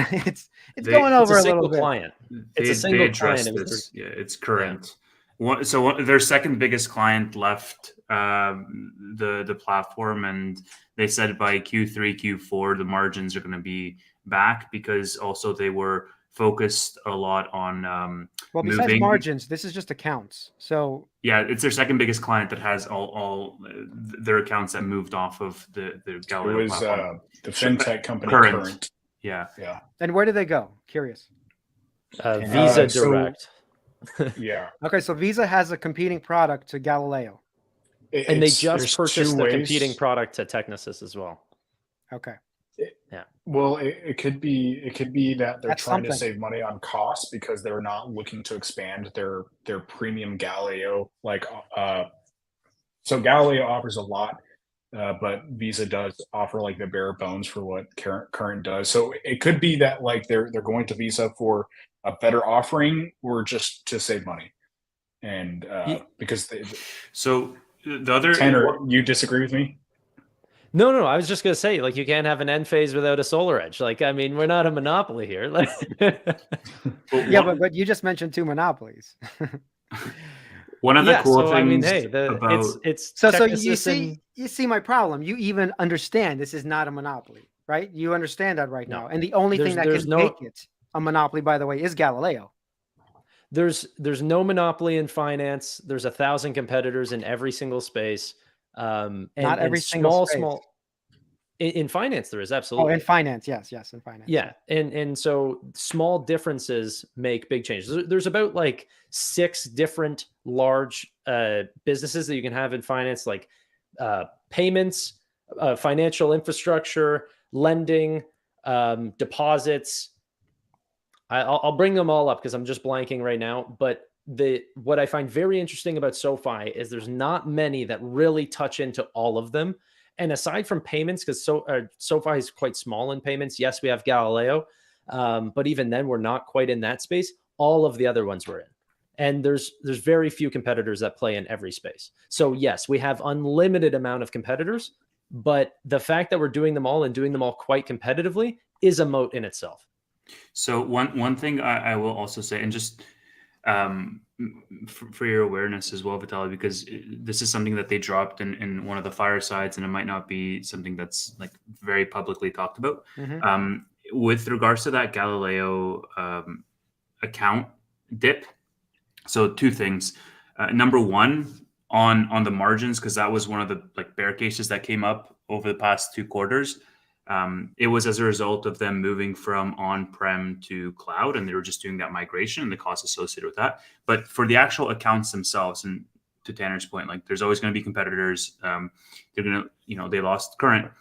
over a little bit. Client. It's a single client. It's current. Yeah. So their second biggest client left the platform, and they said by Q3, Q4 the margins are going to be back because also they were focused a lot on besides margins, this is just accounts. So yeah, it's their second biggest client that has all their accounts that moved off of the Galileo. It was platform. The fintech company Current. Yeah. And where did they go? Curious. Visa Direct. Yeah. Okay, so Visa has a competing product to Galileo, and they just purchased the competing product to Technisys as well. Okay. Well, it could be that they're trying to save money on costs because they're not looking to expand their premium Galileo. So Galileo offers a lot, but Visa does offer like the bare bones for what Current does. So it could be that like they're going to Visa for a better offering or just to save money, and because so the other Tanner, you disagree with me? No. I was just gonna say, like, you can't have an end phase without a solar edge. Like, I mean, we're not a monopoly here. Like, Yeah, but you just mentioned 2 monopolies. One of the cool so things I mean, hey, about it's So Technisys you see my problem. You even understand this is not a monopoly, right? You understand that right No. now. And the only thing that There's can no- make it a monopoly, by the way, is Galileo. there's no monopoly in finance. There's 1,000 competitors in every single space. Not every single small space. in finance there is Oh, absolutely. in finance, yes, in finance. Yeah, and so small differences make big changes. There's about like 6 different large businesses that you can have in finance, like payments, financial infrastructure, lending, deposits. I'll bring them all up because I'm just blanking right now. But what I find very interesting about SoFi is there's not many that really touch into all of them. And aside from payments, because SoFi is quite small in payments. Yes, we have Galileo, but even then, we're not quite in that space. All of the other ones we're in, and there's very few competitors that play in every space. So yes, we have unlimited amount of competitors, but the fact that we're doing them all and doing them all quite competitively is a moat in itself. So one thing I will also say, and just for your awareness as well, Vitaly, because this is something that they dropped in one of the firesides, and it might not be something that's like very publicly talked about. Mm-hmm. With regards to that Galileo account dip, so 2 things. Number one, on the margins, because that was one of the like bear cases that came up over the past 2 quarters. It was as a result of them moving from on-prem to cloud, and they were just doing that migration and the costs associated with that. But for the actual accounts themselves, and to Tanner's point, like there's always going to be competitors. They're going to, they lost Current.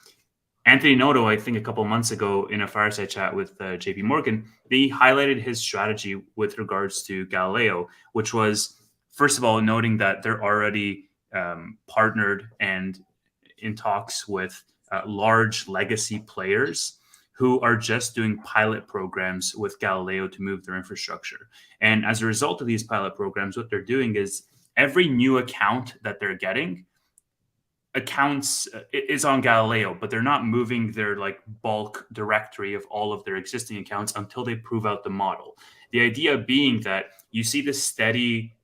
Anthony Noto, I think a couple of months ago in a fireside chat with JP Morgan, he highlighted his strategy with regards to Galileo, which was, first of all, noting that they're already partnered and in talks with large legacy players who are just doing pilot programs with Galileo to move their infrastructure. And as a result of these pilot programs, what they're doing is every new account that they're getting accounts is on Galileo, but they're not moving their like bulk directory of all of their existing accounts until they prove out the model. The idea being that you see this steady,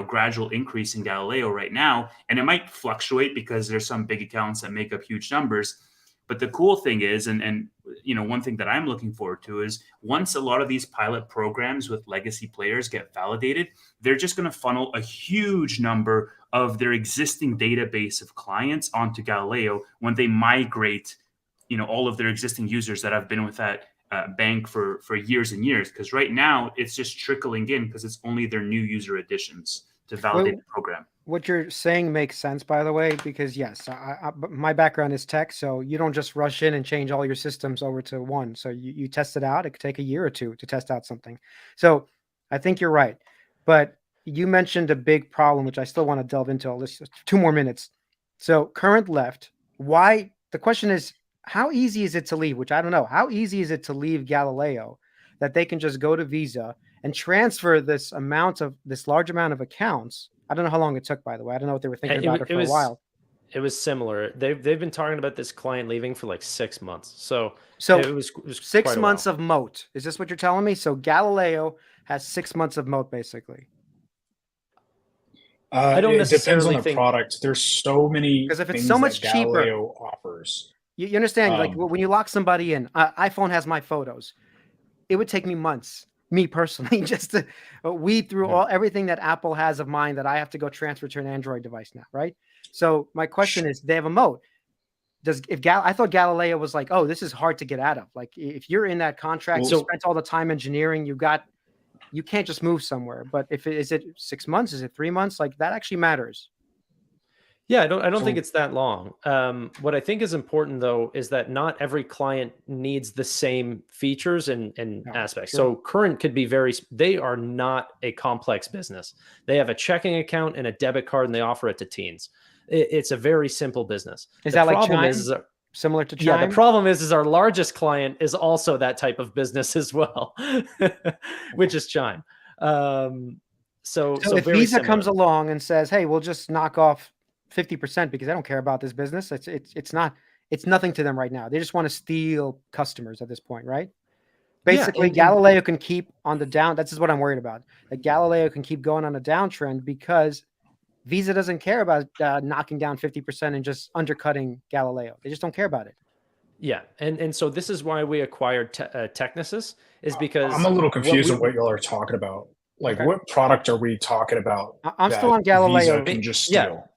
gradual increase in Galileo right now, and it might fluctuate because there's some big accounts that make up huge numbers. But the cool thing is, and one thing that I'm looking forward to is once a lot of these pilot programs with legacy players get validated, they're just going to funnel a huge number of their existing database of clients onto Galileo when they migrate, all of their existing users that have been with that bank for years and years. Because right now it's just trickling in because it's only their new user additions to validate the program. What you're saying makes sense, by the way, because yes, my background is tech, so you don't just rush in and change all your systems over to one. So you test it out. It could take a year or 2 to test out something. So I think you're right. But you mentioned a big problem, which I still want to delve into. I'll list 2 more minutes. So Current left. Why? The question is, how easy is it to leave? Which I don't know. How easy is it to leave Galileo that they can just go to Visa and transfer this large amount of accounts? I don't know how long it took, by the way. I don't know what they were thinking about it for a while. It was similar. They've been talking about this client leaving for like 6 months. So it was 6 months of moat. Is this what you're telling me? So Galileo has 6 months of moat, basically. I don't necessarily depends on the product. There's so many because if it's things so much that cheaper, Galileo offers. You understand? Like when you lock somebody in, iPhone has my photos. It would take me months, me personally, just to weed through everything that Apple has of mine that I have to go transfer to an Android device now, right? So my question is, they have a moat. I thought Galileo was like, oh, this is hard to get out of. Like if you're in that contract, you spent all the time engineering, you can't just move somewhere. But is it 6 months? Is it 3 months? Like that actually matters. Yeah, I don't think it's that long. What I think is important though is that not every client needs the same features and aspects. Sure. So Current could be they are not a complex business. They have a checking account and a debit card, and they offer it to teens. It's a very simple business. Is that like Chime? Similar to Chime? Yeah, the problem is our largest client is also that type of business as well, which is Chime. So if Visa comes along and says, hey, we'll just knock off 50% because I don't care about this business. It's not it's nothing to them right now. They just want to steal customers at this point, right? Yeah, Basically, Galileo can keep on the down. That's just what I'm worried about. That Galileo can keep going on a downtrend because Visa doesn't care about knocking down 50% and just undercutting Galileo. They just don't care about it. Yeah, and so this is why we acquired Technisys, is because I'm a little confused we- on what y'all are talking about. Like, Okay. what product are we talking about? I'm still that on Galileo. Visa can just Yeah. steal.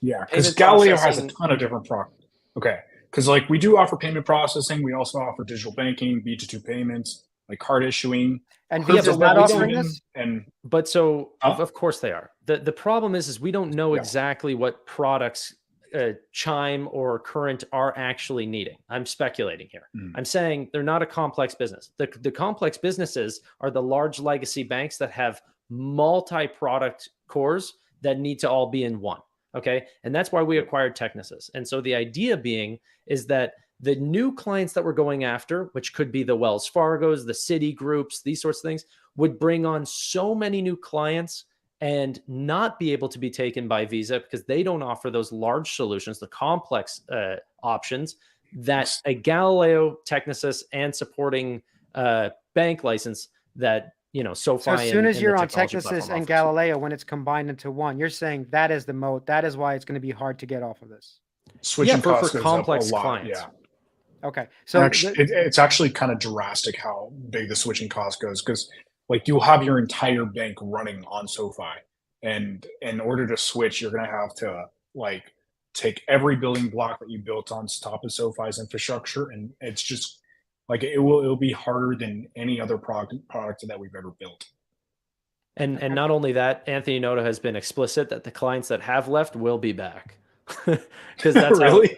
Yeah, because Payment Galileo has a processing. ton of different products. Okay, because like we do offer payment processing, we also offer digital banking, B2 payments, like card issuing. And Yeah, Visa's but not we offering don't- this? And But so Huh? of course they are. The problem is we don't know Yeah. exactly what products Chime or Current are actually needing. I'm speculating here. Mm. I'm saying they're not a complex business. The complex businesses are the large legacy banks that have multi-product cores that need to all be in one. Okay. And that's why we acquired Technisys. And so the idea being is that the new clients that we're going after, which could be the Wells Fargos, the Citigroups, these sorts of things, would bring on so many new clients and not be able to be taken by Visa because they don't offer those large solutions, the complex options that a Galileo, Technisys, and supporting bank license that, you know, SOFI. So as soon as and you're the on technology Technisys platform and offers. Galileo, when it's combined into one, you're saying that is the moat. That is why it's going to be hard to get off of this. switching for costs goes complex up a lot. clients. Yeah. Okay. So Actually, it's actually kind of drastic how big the switching cost goes because like you'll have your entire bank running on SoFi, and in order to switch, you're going to have to like take every building block that you built on top of SoFi's infrastructure, and it's just like it'll be harder than any other product that we've ever built. And not only that, Anthony Noto has been explicit that the clients that have left will be back because that's Really?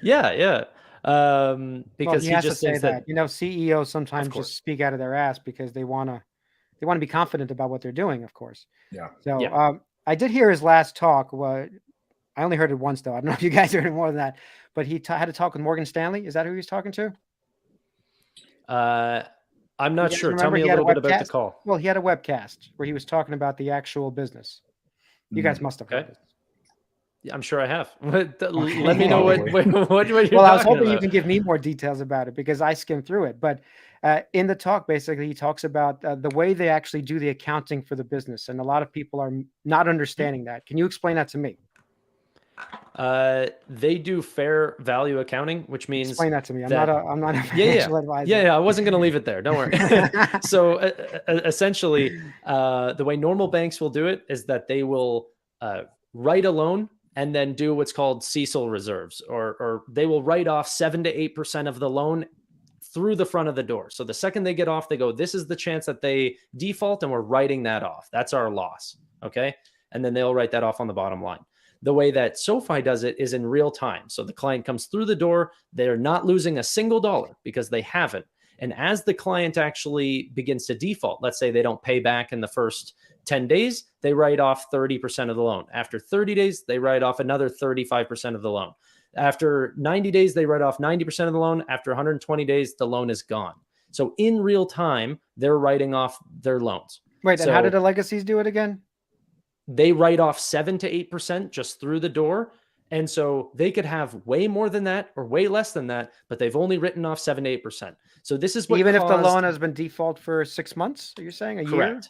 yeah. Because he he has just to say thinks that. You know, CEOs sometimes course. just speak out of their ass because they want to be confident about what they're doing, of course. Yeah. So Yeah. I did hear his last talk. I only heard it once, though. I don't know if you guys heard it more than that. But he had a talk with Morgan Stanley. Is that who he was talking to? I'm You not guys sure. Tell remember me he a had little bit about the webcast? call. Well, he had a webcast where he was talking about the actual business. You guys must have heard Okay. this. Yeah, I'm sure I have. Let me know what you're Well, I was talking hoping you about. can give me more details about it because I skimmed through it. But in the talk, basically, he talks about the way they actually do the accounting for the business, and a lot of people are not understanding that. Can you explain that to me? They do fair value accounting, which means Explain that to me. I'm that- not a financial advisor. Yeah. I wasn't going to leave it there. Don't worry. So essentially, the way normal banks will do it is that they will write a loan and then do what's called CECL reserves, or they will write off 7 to 8% of the loan through the front of the door. So the second they get off, they go, this is the chance that they default and we're writing that off. That's our loss. Okay. And then they'll write that off on the bottom line. The way that SoFi does it is in real time. So the client comes through the door, they're not losing a single dollar because they haven't. And as the client actually begins to default, let's say they don't pay back in the first 10 days, they write off 30% of the loan. After 30 days, they write off another 35% of the loan. After 90 days, they write off 90% of the loan. After 120 days, the loan is gone. So in real time, they're writing off their loans. Wait, and So how did the legacies do it again? they write off 7 to 8% just through the door. And so they could have way more than that or way less than that, but they've only written off 7 to 8%. So this is what Even if the caused- loan has been default for 6 months, are you saying a year?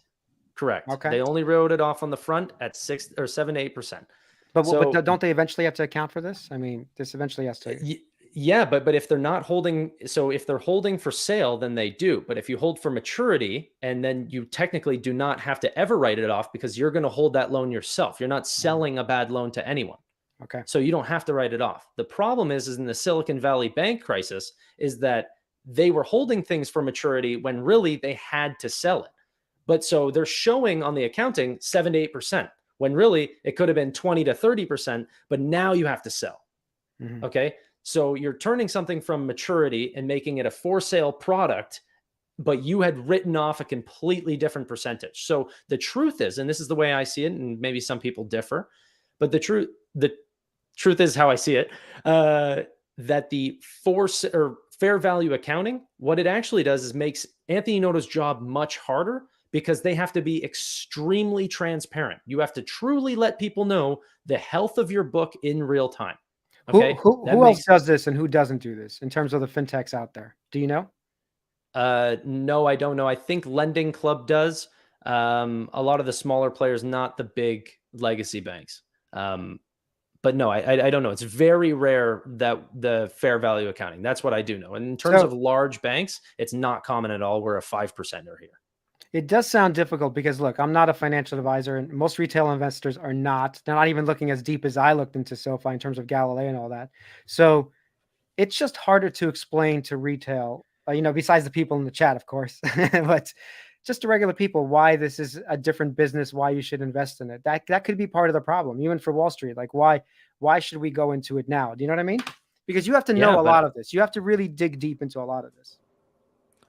Correct. Okay. They only wrote it off on the front at 6 or 7 to 8%. But So- don't they eventually have to account for this? I mean, this eventually has to. Yeah, but if they're not holding, so if they're holding for sale, then they do. But if you hold for maturity, and then you technically do not have to ever write it off because you're going to hold that loan yourself. You're not selling a bad loan to anyone. Okay. So you don't have to write it off. The problem is in the Silicon Valley bank crisis is that they were holding things for maturity when really they had to sell it. But so they're showing on the accounting 7 to 8%, when really it could have been 20 to 30%, but now you have to sell. Mhm. Okay. So you're turning something from maturity and making it a for sale product, but you had written off a completely different percentage. So the truth is, and this is the way I see it, and maybe some people differ, but the truth is how I see it, that the fair value accounting, what it actually does is makes Anthony Noto's job much harder because they have to be extremely transparent. You have to truly let people know the health of your book in real time. Okay. Who else does this and who doesn't do this in terms of the fintechs out there? Do you know? No, I don't know. I think Lending Club does. A lot of the smaller players, not the big legacy banks. But no, I don't know. It's very rare that the fair value accounting. That's what I do know. And in terms of large banks, it's not common at all. We're a 5%er here. It does sound difficult because look, I'm not a financial advisor, and most retail investors are not. They're not even looking as deep as I looked into SoFi in terms of Galileo and all that. So it's just harder to explain to retail, besides the people in the chat, of course, but just to regular people, why this is a different business, why you should invest in it. That could be part of the problem, even for Wall Street. Like, why should we go into it now? Do you know what I mean? Because you have to know a lot of this. You have to really dig deep into a lot of this.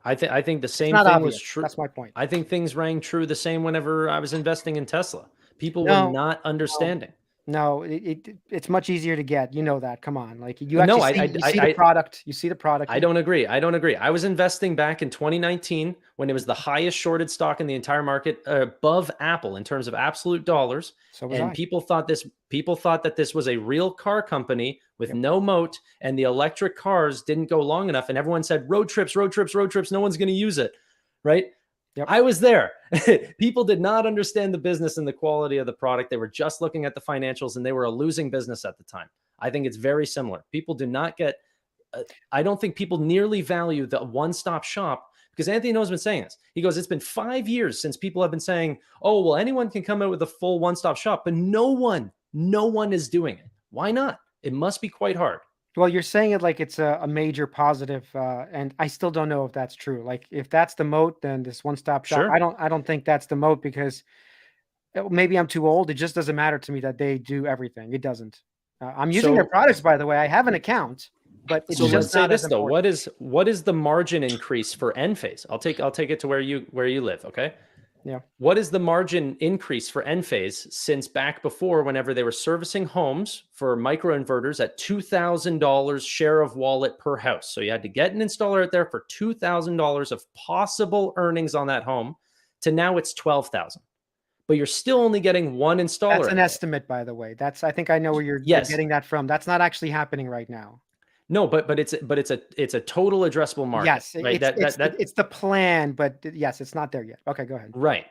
I think the same thing was true. That's my point. I think things rang true the same whenever I was investing in Tesla. People were not understanding. No, it's much easier to get. You know that. Come on, like you actually see the product. You see the product. I don't agree. I was investing back in 2019 when it was the highest shorted stock in the entire market, above Apple in terms of absolute dollars. So was I. People thought that this was a real car company with no moat, and the electric cars didn't go long enough, and everyone said road trips. No one's going to use it, right? Yep. I was there. People did not understand the business and the quality of the product. They were just looking at the financials, and they were a losing business at the time. I think it's very similar. People do not get, I don't think people nearly value the one-stop shop, because Anthony No's been saying this. He goes, it's been 5 years since people have been saying, oh, well, anyone can come out with a full one-stop shop, but no one is doing it. Why not? It must be quite hard. Well, you're saying it like it's a major positive, and I still don't know if that's true. Like, if that's the moat, then this one-stop shop. Sure. I don't think that's the moat, because maybe I'm too old. It just doesn't matter to me that they do everything. It doesn't. I'm using their products, by the way. I have an account, but it's just not as important. What is the margin increase for Enphase? I'll take it to where you live. Okay. Yeah. What is the margin increase for Enphase since back before, whenever they were servicing homes for microinverters at $2,000 share of wallet per house? So you had to get an installer out there for $2,000 of possible earnings on that home, to now it's $12,000. But you're still only getting one installer. That's an estimate, by the way. I think I know where you're getting that from. That's not actually happening right now. No, but it's a total addressable market. Yes, right? It's the plan, but yes, it's not there yet. Okay, go ahead. Right.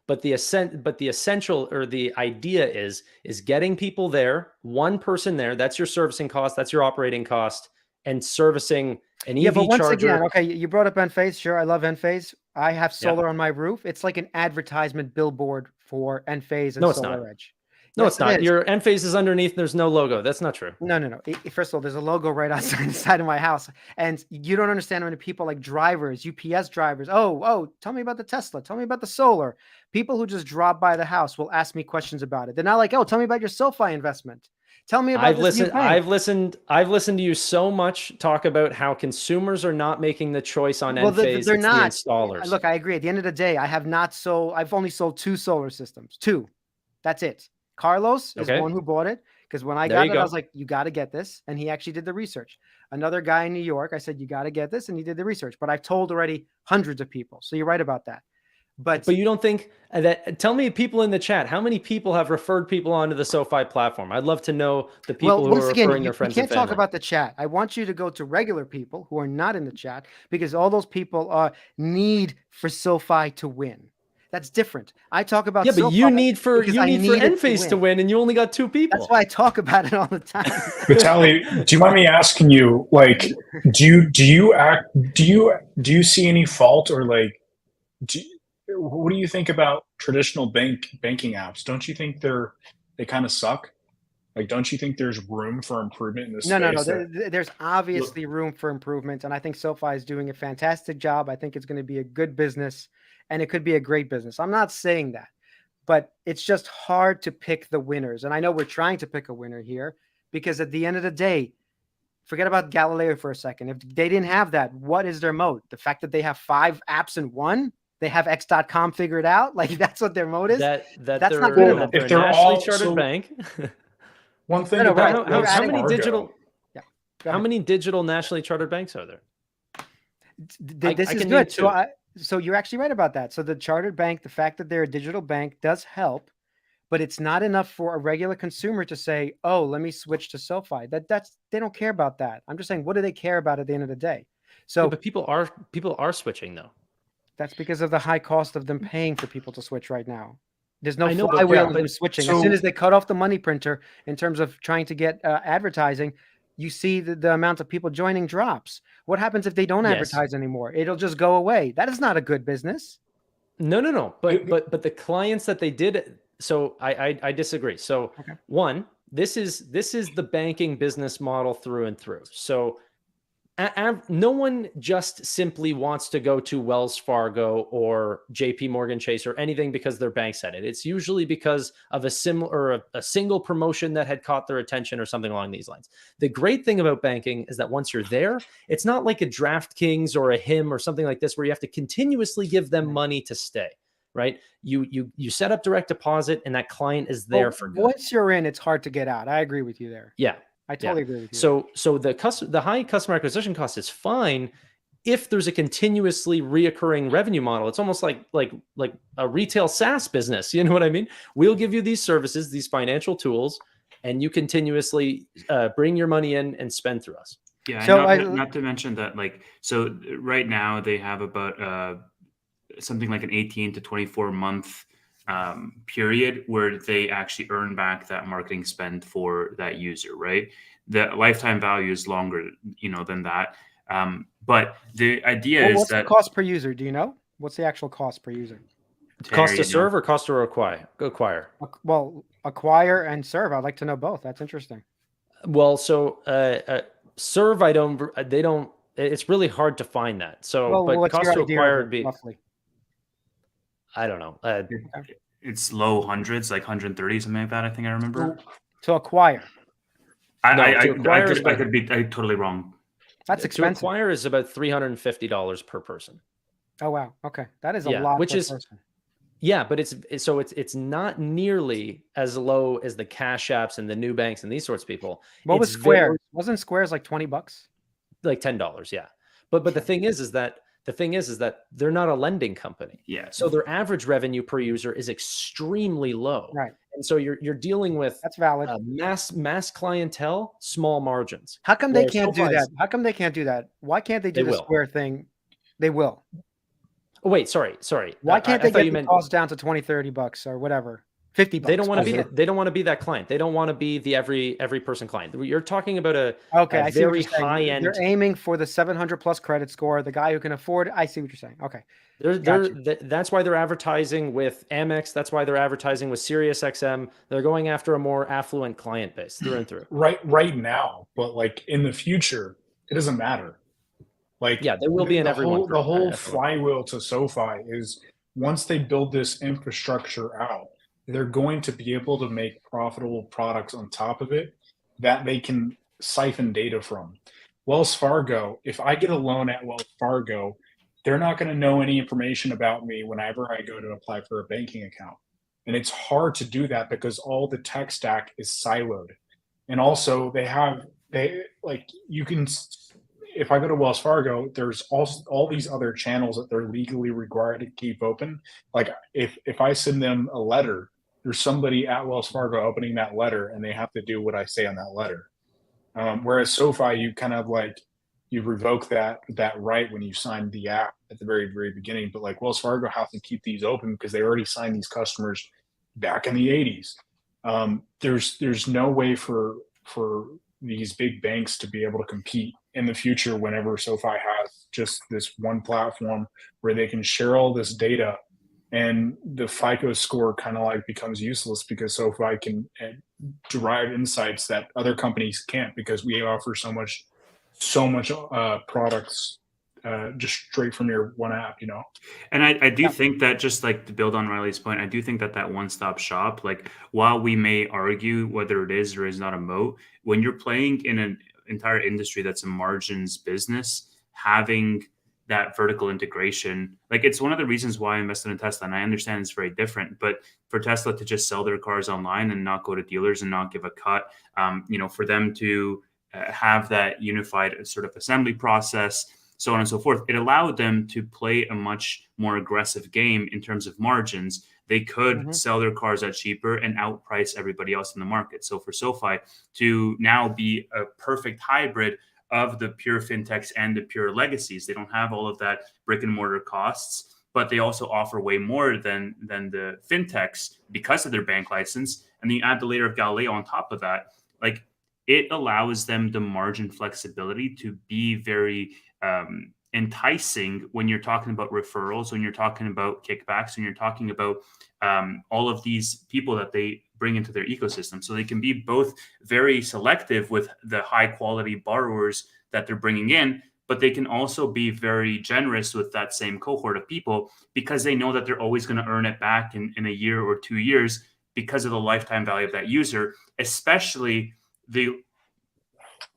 But the essential, or the idea is getting people there, one person there. That's your servicing cost. That's your operating cost, and servicing an EV but once charger. Again, okay, you brought up Enphase. Sure, I love Enphase. I have solar on my roof. It's like an advertisement billboard for Enphase and SolarEdge. No, it's not. Your Enphase is underneath. There's no logo. That's not true. No. First of all, there's a logo right outside the side of my house, and you don't understand how many people, like drivers, UPS drivers. Oh, tell me about the Tesla. Tell me about the solar. People who just drop by the house will ask me questions about it. They're not like, oh, tell me about your SoFi investment. Tell me about. I've listened to you so much talk about how consumers are not making the choice on Enphase. They're not. The installers. Look, I agree. At the end of the day, I've only sold 2 solar systems. 2. That's it. Carlos is one who bought it, because when I got it, I was like, you got to get this. And he actually did the research. Another guy in New York, I said, you got to get this. And he did the research. But I've told already hundreds of people. So you're right about that. But you don't think that, tell me, people in the chat, how many people have referred people onto the SoFi platform? I'd love to know the people who are referring their friends and family. You can't talk about the chat. I want you to go to regular people who are not in the chat, because all those people need for SoFi to win. That's different. I talk about but you need for Enphase to win, and you only got 2 people. That's why I talk about it all the time. Vitaly, do you mind me asking you, like, do you see any fault, or like, what do you think about traditional banking apps? Don't you think they kind of suck? Like, don't you think there's room for improvement in this space? No. There's obviously room for improvement, and I think SoFi is doing a fantastic job. I think it's going to be a good business, and it could be a great business. I'm not saying that, but it's just hard to pick the winners. And I know we're trying to pick a winner here, because at the end of the day, forget about Galileo for a second. If they didn't have that, what is their moat? The fact that they have 5 apps in one? They have X.com figured out? Like, that's what their moat is? That's not good enough. If they're a nationally chartered bank. One thing how many digital nationally chartered banks are there? This is good. So you're actually right about that. So the chartered bank, the fact that they're a digital bank does help, but it's not enough for a regular consumer to say, "Oh, let me switch to SoFi." That's they don't care about that. I'm just saying, what do they care about at the end of the day? So, but people are switching though. that's because of the high cost of them paying for people to switch right now. There's no I know, flywheel of but them switching. As soon as they cut off the money printer in terms of trying to get advertising, you see the amount of people joining drops. What happens if they don't Yes. advertise anymore? It'll just go away. That is not a good business. No. But the clients that they did. So I disagree. So Okay. one, this is the banking business model through and through. So no one just simply wants to go to Wells Fargo or JP Morgan Chase or anything because their bank said it. It's usually because of a single promotion that had caught their attention or something along these lines. The great thing about banking is that once you're there, it's not like a DraftKings or a HIM or something like this where you have to continuously give them money to stay, right? You set up direct deposit and that client is there for good. Once you're in, it's hard to get out. I agree with you there. Yeah. I totally agree with you. So the high customer acquisition cost is fine if there's a continuously reoccurring revenue model. It's almost like a retail SaaS business. You know what I mean? We'll give you these services, these financial tools, and you continuously bring your money in and spend through us. Yeah. So not to mention that, like, so right now they have about something like an 18 to 24 month period where they actually earn back that marketing spend for that user, right? The lifetime value is longer, than that. But the idea is what's that the cost per user? Do you know? What's the actual cost per user? Cost to serve or cost to acquire? Well, acquire and serve. I'd like to know both. That's interesting. Well, so serve, it's really hard to find that. So, but what's cost your to idea acquire of it, would be, roughly? I don't know. it's low hundreds, like 130, something like that. I think I remember. To acquire. I acquire could be totally wrong. That's expensive. To acquire is about $350 per person. Oh wow. Okay, that is a lot. Which per is person. Yeah, but it's not nearly as low as the Cash Apps and the new banks and these sorts of people. What was Square? Wasn't Square's like $20? Like $10, yeah. But the thing is that they're not a lending company. Yeah. So their average revenue per user is extremely low. Right. And so you're dealing with That's valid. Mass clientele, small margins. How come they can't do that? How come they can't do that? Why can't they do the Square thing? They will. Oh, wait, sorry. Why can't they get the cost down to $20, $30 or whatever? $50. They don't want to be that client. They don't want to be the every person client. You're talking about a very high end. They're aiming for the 700+ credit score, the guy who can afford it. I see what you're saying. Okay. That's why they're advertising with Amex. That's why they're advertising with SiriusXM. They're going after a more affluent client base through and through. Right now, but like in the future, it doesn't matter. Like, yeah, there will be in everyone. The whole flywheel to SoFi is once they build this infrastructure out, they're going to be able to make profitable products on top of it that they can siphon data from. Wells Fargo, if I get a loan at Wells Fargo, they're not going to know any information about me whenever I go to apply for a banking account. And it's hard to do that because all the tech stack is siloed. And also if I go to Wells Fargo, there's also all these other channels that they're legally required to keep open. Like if I send them a letter, there's somebody at Wells Fargo opening that letter and they have to do what I say on that letter. Whereas SoFi, you kind of you revoke that right when you sign the app at the very, very beginning. But like Wells Fargo has to keep these open because they already signed these customers back in the 80s. There's no way for these big banks to be able to compete in the future whenever SoFi has just this one platform where they can share all this data, and the FICO score kind of becomes useless because SoFi can derive insights that other companies can't because we offer so much products just straight from your one app, And I do think that, just like to build on Riley's point, I do think that one-stop shop, while we may argue whether it is or is not a moat, when you're playing in an entire industry that's a margins business, having that vertical integration, it's one of the reasons why I invested in Tesla. And I understand it's very different, but for Tesla to just sell their cars online and not go to dealers and not give a cut, for them to have that unified sort of assembly process, so on and so forth, it allowed them to play a much more aggressive game in terms of margins they could sell their cars at cheaper and outprice everybody else in the market. So for SoFi to now be a perfect hybrid of the pure fintechs and the pure legacies, they don't have all of that brick and mortar costs, but they also offer way more than the fintechs because of their bank license. And then you add the layer of Galileo on top of that, like it allows them the margin flexibility to be very enticing when you're talking about referrals, when you're talking about kickbacks, when you're talking about all of these people that they bring into their ecosystem. So they can be both very selective with the high quality borrowers that they're bringing in, but they can also be very generous with that same cohort of people because they know that they're always going to earn it back in a year or 2 years because of the lifetime value of that user, especially the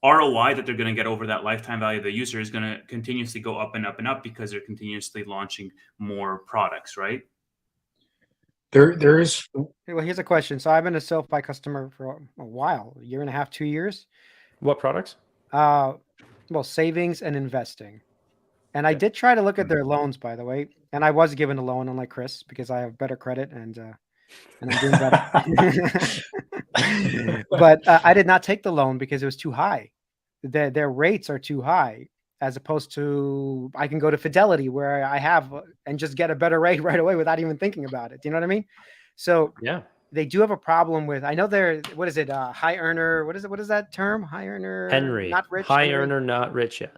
ROI that they're going to get over that lifetime value of the user is going to continuously go up and up and up because they're continuously launching more products, right? There is. Well, here's a question. So I've been a SoFi customer for a while, a year and a half, 2 years. What products? Well, savings and investing. And I did try to look at their loans, by the way. And I was given a loan, unlike Chris, because I have better credit and I'm doing better. But I did not take the loan because it was too high. Their rates are too high, as opposed to I can go to Fidelity where I have and just get a better rate right away without even thinking about it. Do you know what I mean? So yeah, they do have a problem with, I know they're, what is it? High earner. What is it? What is that term? High earner. Henry, not rich. high Henry. earner, not rich yet.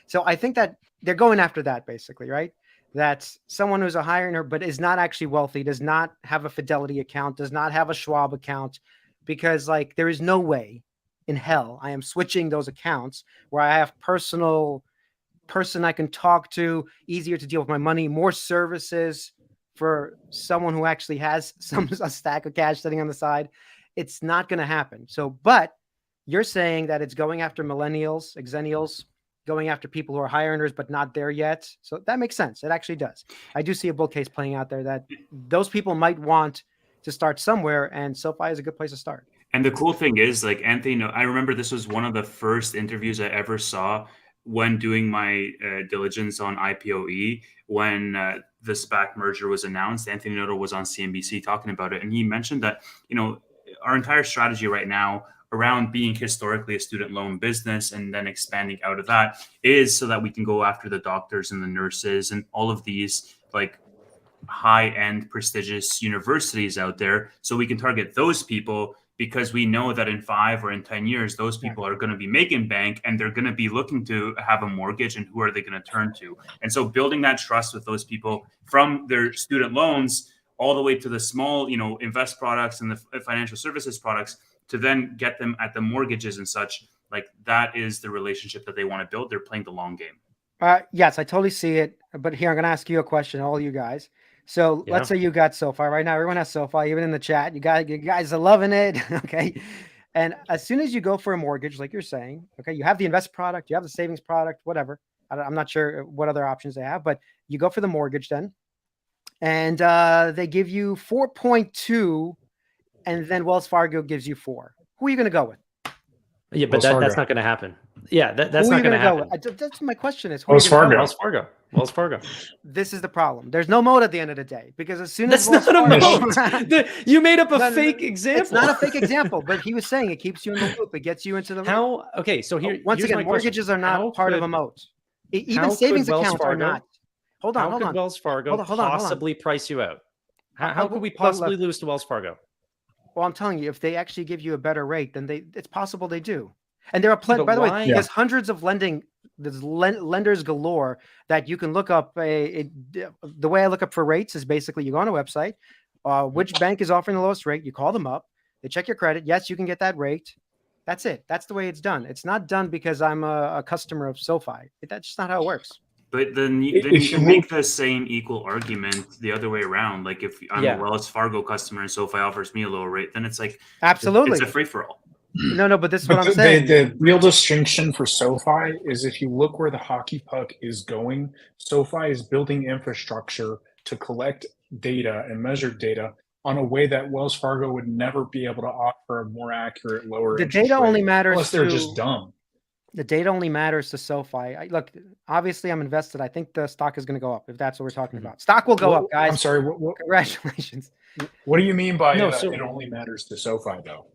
So I think that they're going after that basically, right? That's someone who's a high earner, but is not actually wealthy, does not have a Fidelity account, does not have a Schwab account, because like there is no way in hell I am switching those accounts where I have person I can talk to, easier to deal with my money, more services for someone who actually has a stack of cash sitting on the side. It's not going to happen. So, but you're saying that it's going after millennials, exennials, going after people who are high earners, but not there yet. So that makes sense. It actually does. I do see a bull case playing out there that those people might want to start somewhere, and SoFi is a good place to start. And the cool thing is, like Anthony, I remember this was one of the first interviews I ever saw when doing my diligence on IPOE, when the SPAC merger was announced. Anthony Noto was on CNBC talking about it. And he mentioned that, our entire strategy right now around being historically a student loan business and then expanding out of that is so that we can go after the doctors and the nurses and all of these like high-end prestigious universities out there. So we can target those people because we know that in 5 or in 10 years, those people are going to be making bank and they're going to be looking to have a mortgage, and who are they going to turn to? And so building that trust with those people from their student loans all the way to the small, invest products and the financial services products to then get them at the mortgages and such, like that is the relationship that they want to build. They're playing the long game. Yes, I totally see it. But here, I'm going to ask you a question, all you guys. So let's say you got SoFi right now. Everyone has SoFi, even in the chat. You guys are loving it. Okay. And as soon as you go for a mortgage, like you're saying, okay, you have the invest product, you have the savings product, whatever. I'm not sure what other options they have, but you go for the mortgage then. And they give you 4.2, and then Wells Fargo gives you 4. Who are you going to go with? Yeah, but that's not going to happen. Yeah, that's not going to happen. That's my question is. Wells Fargo. Wells Fargo. This is the problem. There's no moat at the end of the day, because as soon as that's not a moat. You made up a fake example. It's not a fake example, but he was saying it keeps you in the loop. It gets you into the how. Okay, so once again, mortgages are not part of a moat. Even savings accounts are not. Hold on. How could Wells Fargo possibly price you out? How could we possibly lose to Wells Fargo? Well, I'm telling you, if they actually give you a better rate, then it's possible they do. And there are plenty. By the way, there's hundreds of lenders galore that you can look up. The way I look up for rates is basically you go on a website, which bank is offering the lowest rate. You call them up. They check your credit. Yes, you can get that rate. That's it. That's the way it's done. It's not done because I'm a customer of SoFi. That's just not how it works. But then you can make the same equal argument the other way around. Like if I'm a Wells Fargo customer and SoFi offers me a lower rate, then it's like absolutely it's a free for all. No, but this is what I'm saying. The real distinction for SoFi is if you look where the hockey puck is going, SoFi is building infrastructure to collect data and measure data on a way that Wells Fargo would never be able to offer a more accurate, lower. The data only matters unless they're just dumb. The data only matters to SoFi. Look, obviously I'm invested. I think the stock is going to go up if that's what we're talking about. Stock will go up, guys. I'm sorry. Congratulations. What do you mean by No, it only matters to SoFi, though?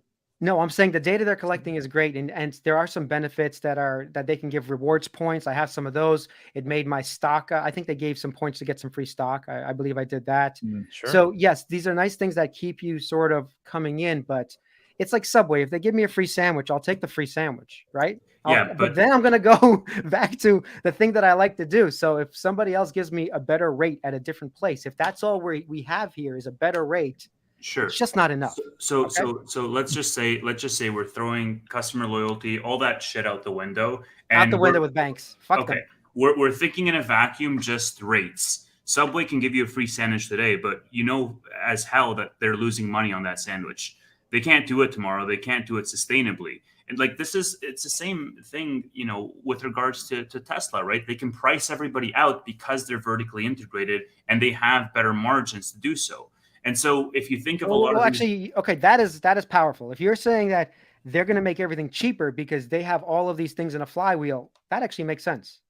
No, I'm saying the data they're collecting is great, and there are some benefits that they can give rewards points. I have some of those. It made my stock. I think they gave some points to get some free stock. I believe I did that. Sure. So yes, these are nice things that keep you sort of coming in, but it's like Subway. If they give me a free sandwich, I'll take the free sandwich, right? Yeah, but then I'm going to go back to the thing that I like to do. So if somebody else gives me a better rate at a different place, if that's all we have here is a better rate, sure, it's just not enough. So let's just say we're throwing customer loyalty, all that shit out the window. And out the window with banks. Fuck okay, them. We're thinking in a vacuum, just rates. Subway can give you a free sandwich today, but you know as hell that they're losing money on that sandwich. They can't do it tomorrow. They can't do it sustainably. And like it's the same thing, you know, with regards to Tesla, right? They can price everybody out because they're vertically integrated and they have better margins to do so. And so if you think of a lot of actually, okay, that is powerful. If you're saying that they're going to make everything cheaper because they have all of these things in a flywheel, that actually makes sense.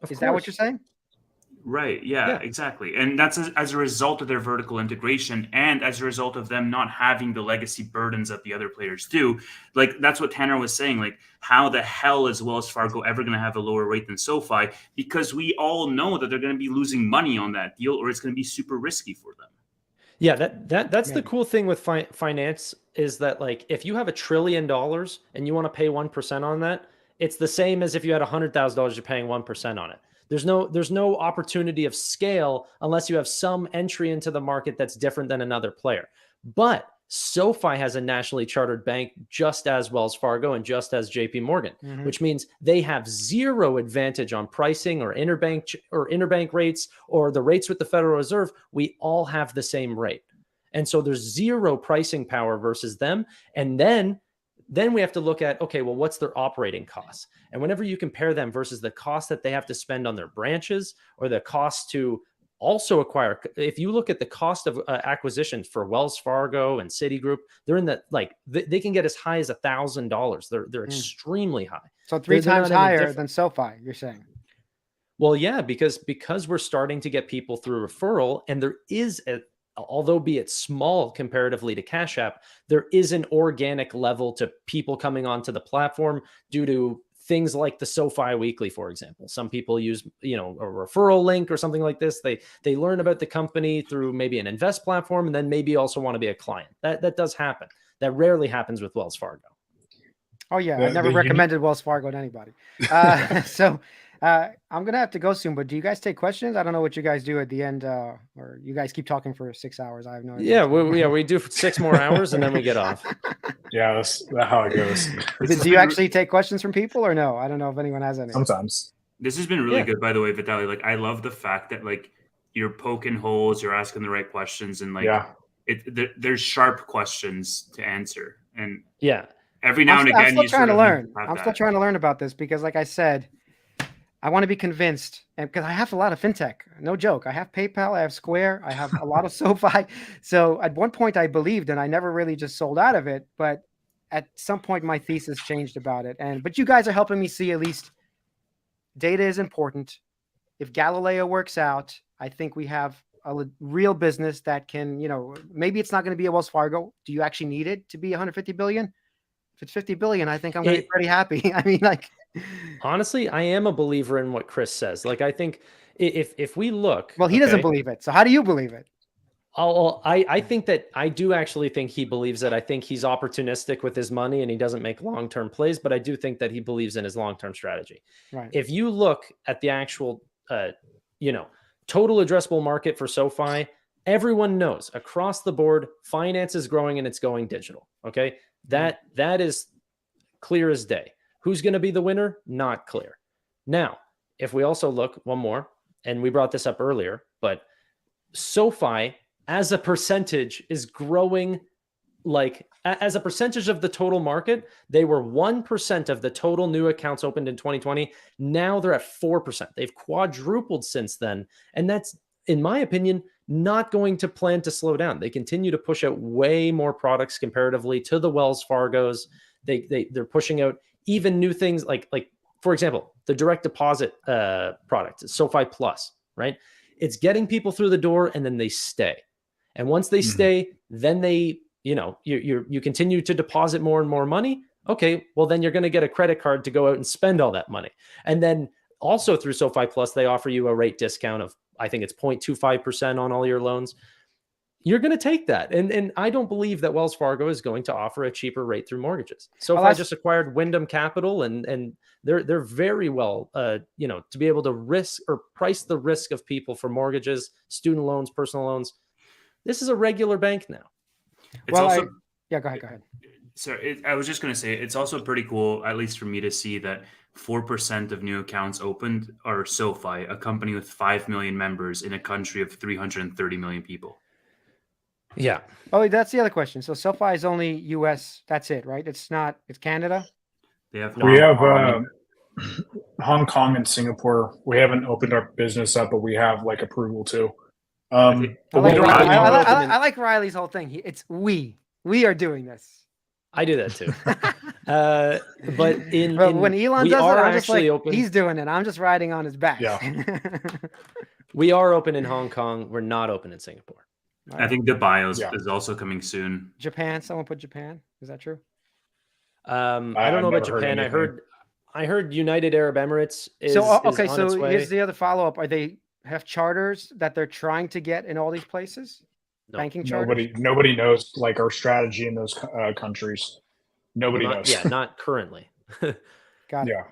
Is that what you're saying? Right. Yeah, exactly. And that's as a result of their vertical integration and as a result of them not having the legacy burdens that the other players do. Like that's what Tanner was saying, like how the hell is Wells Fargo ever going to have a lower rate than SoFi? Because we all know that they're going to be losing money on that deal or it's going to be super risky for them. Yeah, that's the cool thing with finance is that like if you have $1 trillion and you want to pay 1% on that, it's the same as if you had $100,000, you're paying 1% on it. There's no opportunity of scale unless you have some entry into the market that's different than another player. But SoFi has a nationally chartered bank just as Wells Fargo and just as JP Morgan, which means they have zero advantage on pricing or interbank rates or the rates with the Federal Reserve. We all have the same rate. And so there's zero pricing power versus them. And then we have to look at, okay, well, what's their operating costs? And whenever you compare them versus the cost that they have to spend on their branches or the cost to also acquire, if you look at the cost of acquisition for Wells Fargo and Citigroup, they're in the, like, they can get as high as $1,000. They're extremely high. So three times higher than SoFi, you're saying? Well, yeah, because we're starting to get people through referral, and there is although be it small comparatively to Cash App, there is an organic level to people coming onto the platform due to things like the SoFi Weekly, for example. Some people use, a referral link or something like this. They learn about the company through maybe an invest platform and then maybe also want to be a client. That does happen. That rarely happens with Wells Fargo. Oh yeah, I never recommended Wells Fargo to anybody. So I'm gonna have to go soon, but do you guys take questions? I don't know what you guys do at the end, or you guys keep talking for 6 hours. I have no idea. Yeah, we do 6 more hours and then we get off. Yeah, that's how it goes. Do you actually take questions from people or no? I don't know if anyone has any. Sometimes. This has been really good, by the way, Vitaly. Like, I love the fact that like you're poking holes, you're asking the right questions, and like there's sharp questions to answer. And every now and again, I'm still trying to learn. I'm still trying to learn about this because, like I said, I want to be convinced, and because I have a lot of fintech, no joke. I have PayPal, I have Square, I have a lot of SoFi. So at one point I believed, and I never really just sold out of it. But at some point my thesis changed about it. But you guys are helping me see at least data is important. If Galileo works out, I think we have a real business that can, maybe it's not going to be a Wells Fargo. Do you actually need it to be 150 billion? If it's 50 billion, I think I'm going to be pretty happy. I mean, like, honestly, I am a believer in what Chris says. Like, I think if we look, well, he doesn't believe it. So how do you believe it? I think that I do actually think he believes it. I think he's opportunistic with his money and he doesn't make long-term plays, but I do think that he believes in his long-term strategy. Right. If you look at the actual, total addressable market for SoFi, everyone knows across the board, finance is growing and it's going digital. Okay. That is clear as day. Who's going to be the winner? Not clear. Now, if we also look one more, and we brought this up earlier, but SoFi as a percentage is growing, like as a percentage of the total market, they were 1% of the total new accounts opened in 2020. Now they're at 4%. They've quadrupled since then. And that's, in my opinion, not going to plan to slow down. They continue to push out way more products comparatively to the Wells Fargos. They're pushing out even new things like for example, the direct deposit product, SoFi Plus, right? It's getting people through the door and then they stay. And once they stay, then they, you continue to deposit more and more money. Okay, well, then you're going to get a credit card to go out and spend all that money. And then also through SoFi Plus, they offer you a rate discount of, I think it's 0.25% on all your loans. You're going to take that. And I don't believe that Wells Fargo is going to offer a cheaper rate through mortgages. SoFi just acquired Wyndham Capital, and they're very well, to be able to risk or price the risk of people for mortgages, student loans, personal loans. This is a regular bank now. Go ahead. So I was just going to say, it's also pretty cool, at least for me, to see that 4% of new accounts opened are SoFi, a company with 5 million members in a country of 330 million people. Yeah. Oh, that's the other question. So SoFi is only US. That's it, right? It's Canada. We have Hong Kong and Singapore. We haven't opened our business up, but we have like approval too. I like Riley's whole thing. It's we are doing this. I do that too. But when Elon does it, I'm just like, open. He's doing it. I'm just riding on his back. Yeah. We are open in Hong Kong. We're not open in Singapore. I think Dubai is also coming soon. Japan. Someone put Japan. Is that true? I don't know about Japan. I heard United Arab Emirates is so here's the other follow-up. Are they have charters that they're trying to get in all these places? No. Banking charters? Nobody knows like our strategy in those countries. Nobody knows. Yeah, not currently. Got it. Yeah.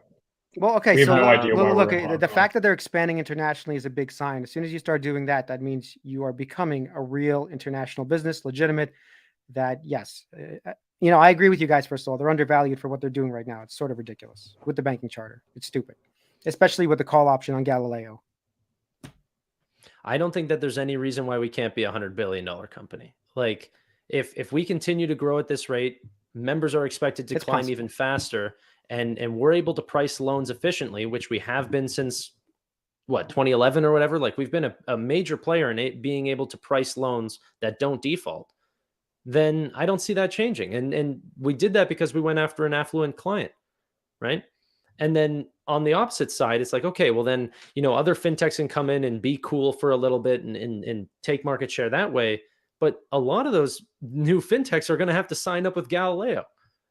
Well, okay. We have So no idea why look, we're in Hong the Kong. fact that they're expanding internationally is a big sign. As soon as you start doing that, that means you are becoming a real international business, legitimate. That yes, I agree with you guys. First of all, they're undervalued for what they're doing right now. It's sort of ridiculous with the banking charter. It's stupid, especially with the call option on Galileo. I don't think that there's any reason why we can't be $100 billion company. Like if we continue to grow at this rate, members are expected to climb even faster, and we're able to price loans efficiently, which we have been since 2011 or whatever. Like we've been a major player in being able to price loans that don't default. Then I don't see that changing. And we did that because we went after an affluent client, right? And then on the opposite side, it's like, okay, well then, other fintechs can come in and be cool for a little bit and take market share that way. But a lot of those new fintechs are going to have to sign up with Galileo.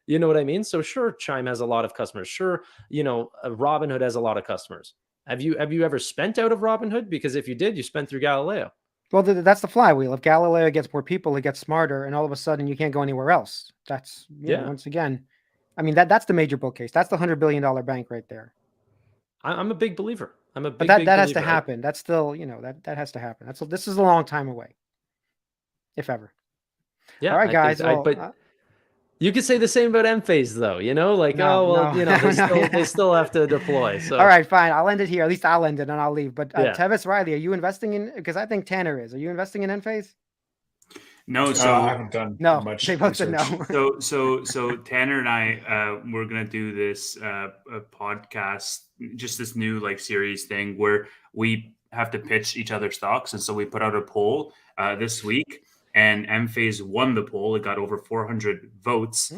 You know what I mean? So sure, Chime has a lot of customers. Sure, Robinhood has a lot of customers. Have you ever spent out of Robinhood? Because if you did, you spent through Galileo. Well, that's the flywheel. If Galileo gets more people, it gets smarter, and all of a sudden you can't go anywhere else. That's once again, I mean that's the major bull case. That's the $100 billion bank right there. I'm a big believer. But that has to happen. That's still that has to happen. This is a long time away, if ever. Yeah. All right, guys. But you could say the same about M-Phase, though. They still have to deploy. So all right, fine. I'll end it here. At least I'll end it, and I'll leave. But Tevis, Riley, are you investing in? Because I think Tanner is. Are you investing in M-Phase? No, so I haven't done much. They both said no. So Tanner and I, we're gonna do this podcast, just this new series thing where we have to pitch each other stocks, and so we put out a poll this week, and M-Phase won the poll. It got over 400 votes.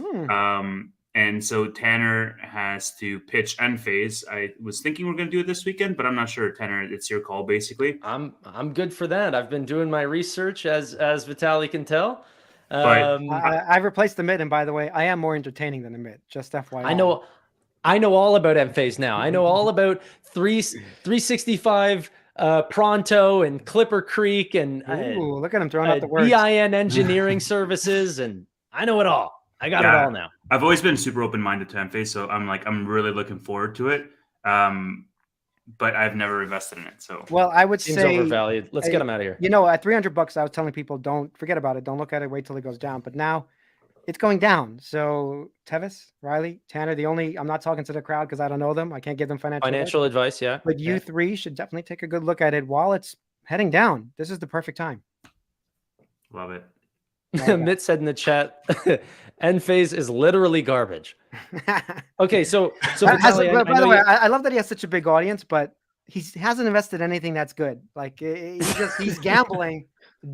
And so Tanner has to pitch M-Phase. I was thinking we're going to do it this weekend, but I'm not sure. Tanner, it's your call, basically. I'm good for that. I've been doing my research, as Vitaly can tell. I've replaced the Mitt, and by the way, I am more entertaining than the Mitt. Just FYI. I know all about M-Phase now. I know all about 365 Pronto and Clipper Creek and look at him throwing out the words. BIN Engineering Services, and I know it all. I got it all now. I've always been super open-minded to M-Phase, so I'm really looking forward to it. But I've never invested in it. So I would seems say overvalued. Let's get them out of here. At $300, I was telling people, don't forget about it. Don't look at it. Wait till it goes down. But now it's going down. So Tevis, Riley, Tanner, I'm not talking to the crowd because I don't know them. I can't give them financial advice. Yeah. But you three should definitely take a good look at it while it's heading down. This is the perfect time. Love it. Mitt said in the chat, M-Phase is literally garbage. Okay, so Vitaly, by the way, I love that he has such a big audience, but he hasn't invested anything that's good. Like he's gambling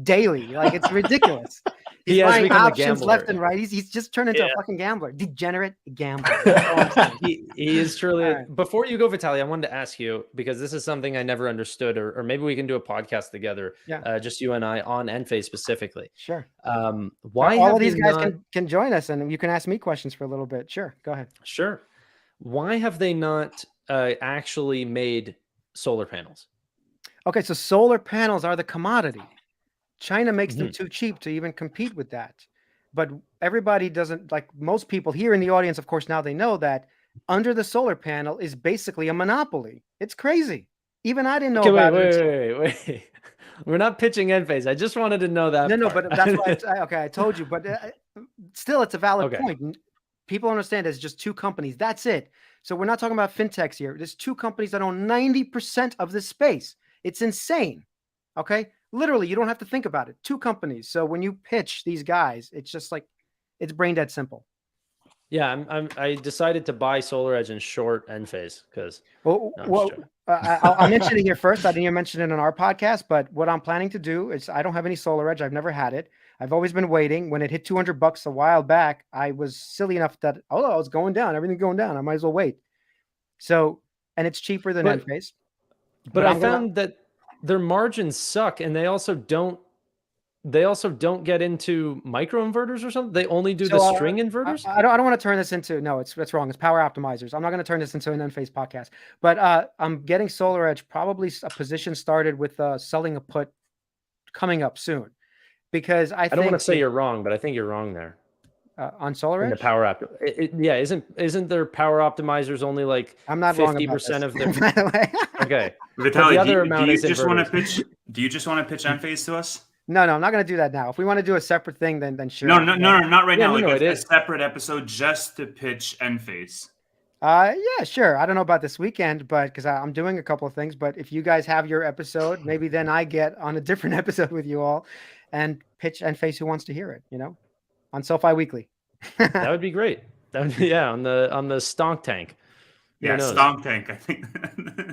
daily. Like, it's ridiculous. He He's has buying become a options gambler. left and right. He's just turned into a Yeah. fucking gambler, degenerate gambler. That's all I'm saying. He is truly. All right. Before you go, Vitaly, I wanted to ask you, because this is something I never understood, or maybe we can do a podcast together, Yeah. just you and I on Enphase specifically. Sure. Why all have of these they guys not, can join us, and you can ask me questions for a little bit. Sure, go ahead. Sure. Why have they not actually made solar panels? Okay, so solar panels are the commodity. China makes them too cheap to even compete with that. But everybody doesn't, like most people here in the audience, of course, now they know that under the solar panel is basically a monopoly. It's crazy. Even I didn't know about it. Wait. We're not pitching Enphase. I just wanted to know that. No, part. but that's why. I told you. But still, it's a valid Okay. point. People understand there's just two companies. That's it. So we're not talking about fintechs here. There's two companies that own 90% of this space. It's insane. Okay. Literally, you don't have to think about it. Two companies. So when you pitch these guys, it's just like, it's brain dead simple. Yeah, I decided to buy SolarEdge and short Enphase because. I'll mention it here first. I didn't even mention it in our podcast, but what I'm planning to do is I don't have any SolarEdge. I've never had it. I've always been waiting. When it hit $200 a while back, I was silly enough that it's going down. Everything's going down. I might as well wait. So, and it's cheaper than Enphase. But I found that their margins suck, and they also don't get into microinverters or something. They only do the string inverters. I don't want to turn this into that's wrong. It's power optimizers. I'm not going to turn this into an Enphase podcast. But I'm getting SolarEdge probably a position started with selling a put coming up soon, because I don't want to say you're wrong, but I think you're wrong there. On SolarEdge, in the power isn't their power optimizers only like I'm not 50% of their okay. Vitaly, do you just want to pitch Enphase to us? No, I'm not going to do that now. If we want to do a separate thing, then sure. No, not right now. No, a separate episode just to pitch Enphase. Yeah, sure. I don't know about this weekend, but because I'm doing a couple of things. But if you guys have your episode, maybe then I get on a different episode with you all and pitch Enphase Who Wants to Hear It, on SoFi Weekly. That would be great. That would be, on the Stonk Tank. Yeah, Stonk Tank, I think.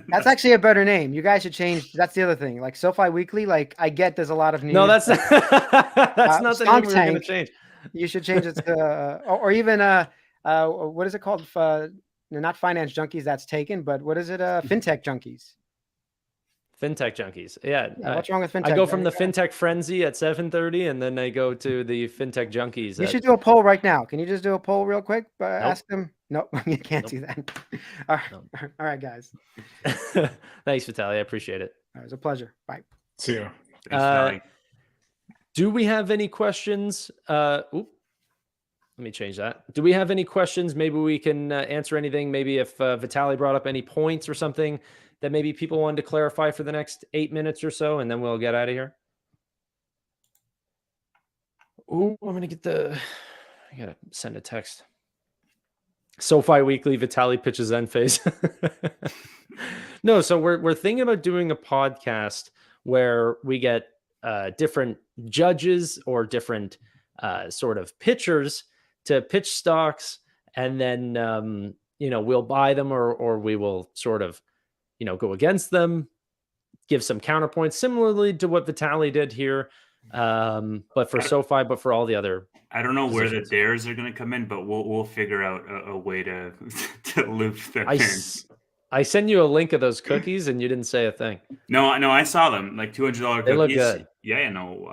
That's actually a better name. You guys should change. That's the other thing. Like SoFi Weekly, like I get there's a lot of news. No, that's not the name we're going to change. You should change it to, or even, what is it called? Not Finance Junkies, that's taken, but what is it? Fintech Junkies. Fintech Junkies. Yeah. What's wrong with fintech? I go from the fintech frenzy at 7:30, and then I go to the fintech junkies. You should do a poll right now. Can you just do a poll real quick? Ask them. No, you can't do that. All right, guys. Thanks, Vitaly. I appreciate it. It was a pleasure. Bye. See you. Thanks, do we have any questions? Let me change that. Do we have any questions? Maybe we can answer anything. Maybe if Vitaly brought up any points or something that maybe people wanted to clarify for the next 8 minutes or so, and then we'll get out of here. Oh, I'm going to I got to send a text. SoFi Weekly, Vitaly pitches Enphase. No, so we're thinking about doing a podcast where we get different judges or different sort of pitchers to pitch stocks, and then we'll buy them or we will sort of go against them, give some counterpoints, similarly to what Vitaly did here, but for SoFi, but for all the other. I don't know where the dares are going to come in, but we'll figure out a way to loop them in. I send you a link of those cookies, and you didn't say a thing. No, I saw them, like $200 cookies. They look good. Yeah, no,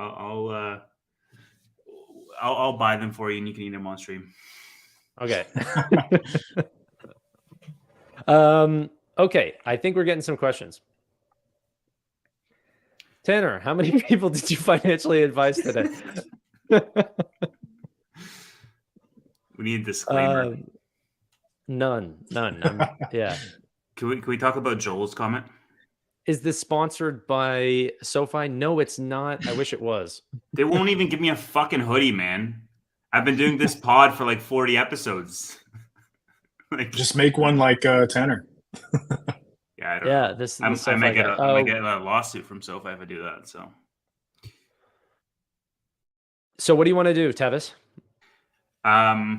I'll buy them for you, and you can eat them on stream. Okay. Okay, I think we're getting some questions. Tanner, how many people did you financially advise today? We need a disclaimer. None. Yeah. Can we talk about Joel's comment? Is this sponsored by SoFi? No, it's not. I wish it was. They won't even give me a fucking hoodie, man. I've been doing this pod for like 40 episodes. Just make one like Tanner. Yeah, I don't know. This I might get a lawsuit from SoFi if I do that. So what do you want to do, Tevis? Are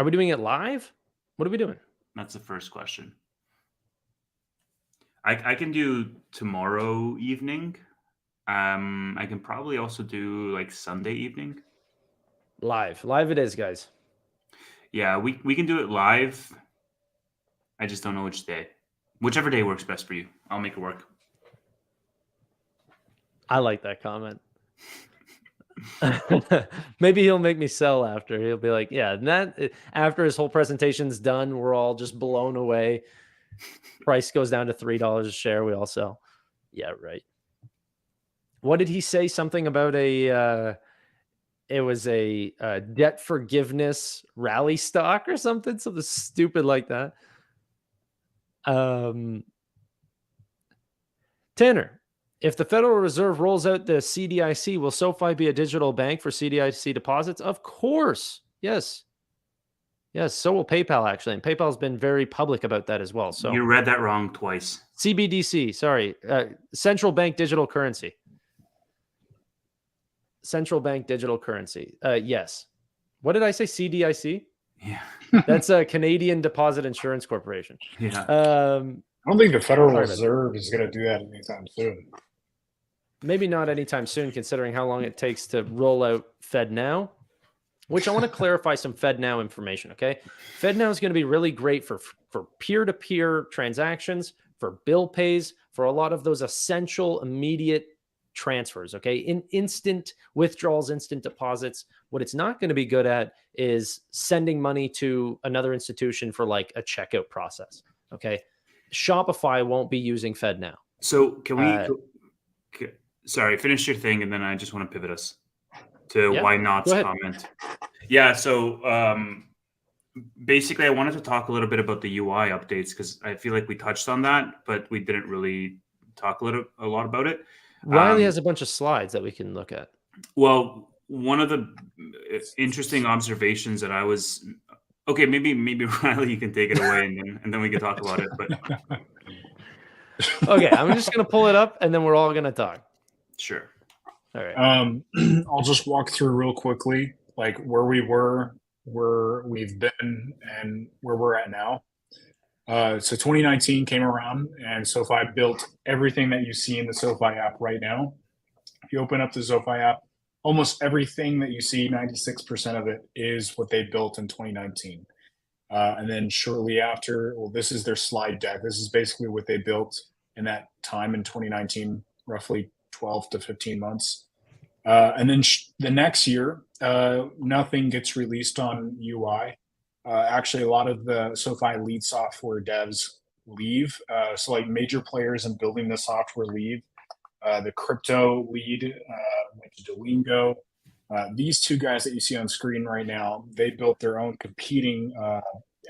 we doing it live? What are we doing? That's the first question. I can do tomorrow evening. I can probably also do like Sunday evening. Live it is, guys. Yeah, we can do it live. I just don't know which day. Whichever day works best for you, I'll make it work. I like that comment. Maybe he'll make me sell after. He'll be like, yeah, and that after his whole presentation's done, we're all just blown away. Price goes down to $3 a share. We all sell. Yeah, right. What did he say? Something about it was a debt forgiveness rally stock or something stupid like that. Tanner, if the Federal Reserve rolls out the CDIC, will SoFi be a digital bank for CDIC deposits? Of course. Yes. Yes, so will PayPal, actually. And PayPal's been very public about that as well. So You read that wrong twice. CBDC, sorry. Central bank digital currency. Central bank digital currency. Yes. What did I say? CDIC? Yeah. That's a Canadian Deposit Insurance Corporation. Yeah. I don't think the Federal Reserve is going to do that anytime soon. Maybe not anytime soon, considering how long it takes to roll out FedNow, which I want to clarify some FedNow information, okay? FedNow is going to be really great for peer-to-peer transactions, for bill pays, for a lot of those essential immediate transfers, okay? In instant withdrawals, instant deposits. What it's not going to be good at is sending money to another institution for like a checkout process, okay? Shopify won't be using FedNow. So can we sorry, finish your thing and then I just want to pivot us to why not's comment. Yeah, so basically I wanted to talk a little bit about the UI updates because I feel like we touched on that, but we didn't really talk a lot about it. Riley has a bunch of slides that we can look at. Well, one of the interesting observations that I was maybe Riley, you can take it away and then we can talk about it. But okay, I'm just gonna pull it up and then we're all gonna talk. Sure. All right. I'll just walk through real quickly, like where we were, where we've been, and where we're at now. So 2019 came around and SoFi built everything that you see in the SoFi app right now. If you open up the SoFi app, almost everything that you see, 96% of it is what they built in 2019. And then shortly after, well, this is their slide deck. This is basically what they built in that time in 2019, roughly 12 to 15 months. And then the next year, nothing gets released on UI. Actually, a lot of the SoFi lead software devs leave. So like major players in building the software leave. The crypto lead, like Duolingo. These two guys that you see on screen right now, they built their own competing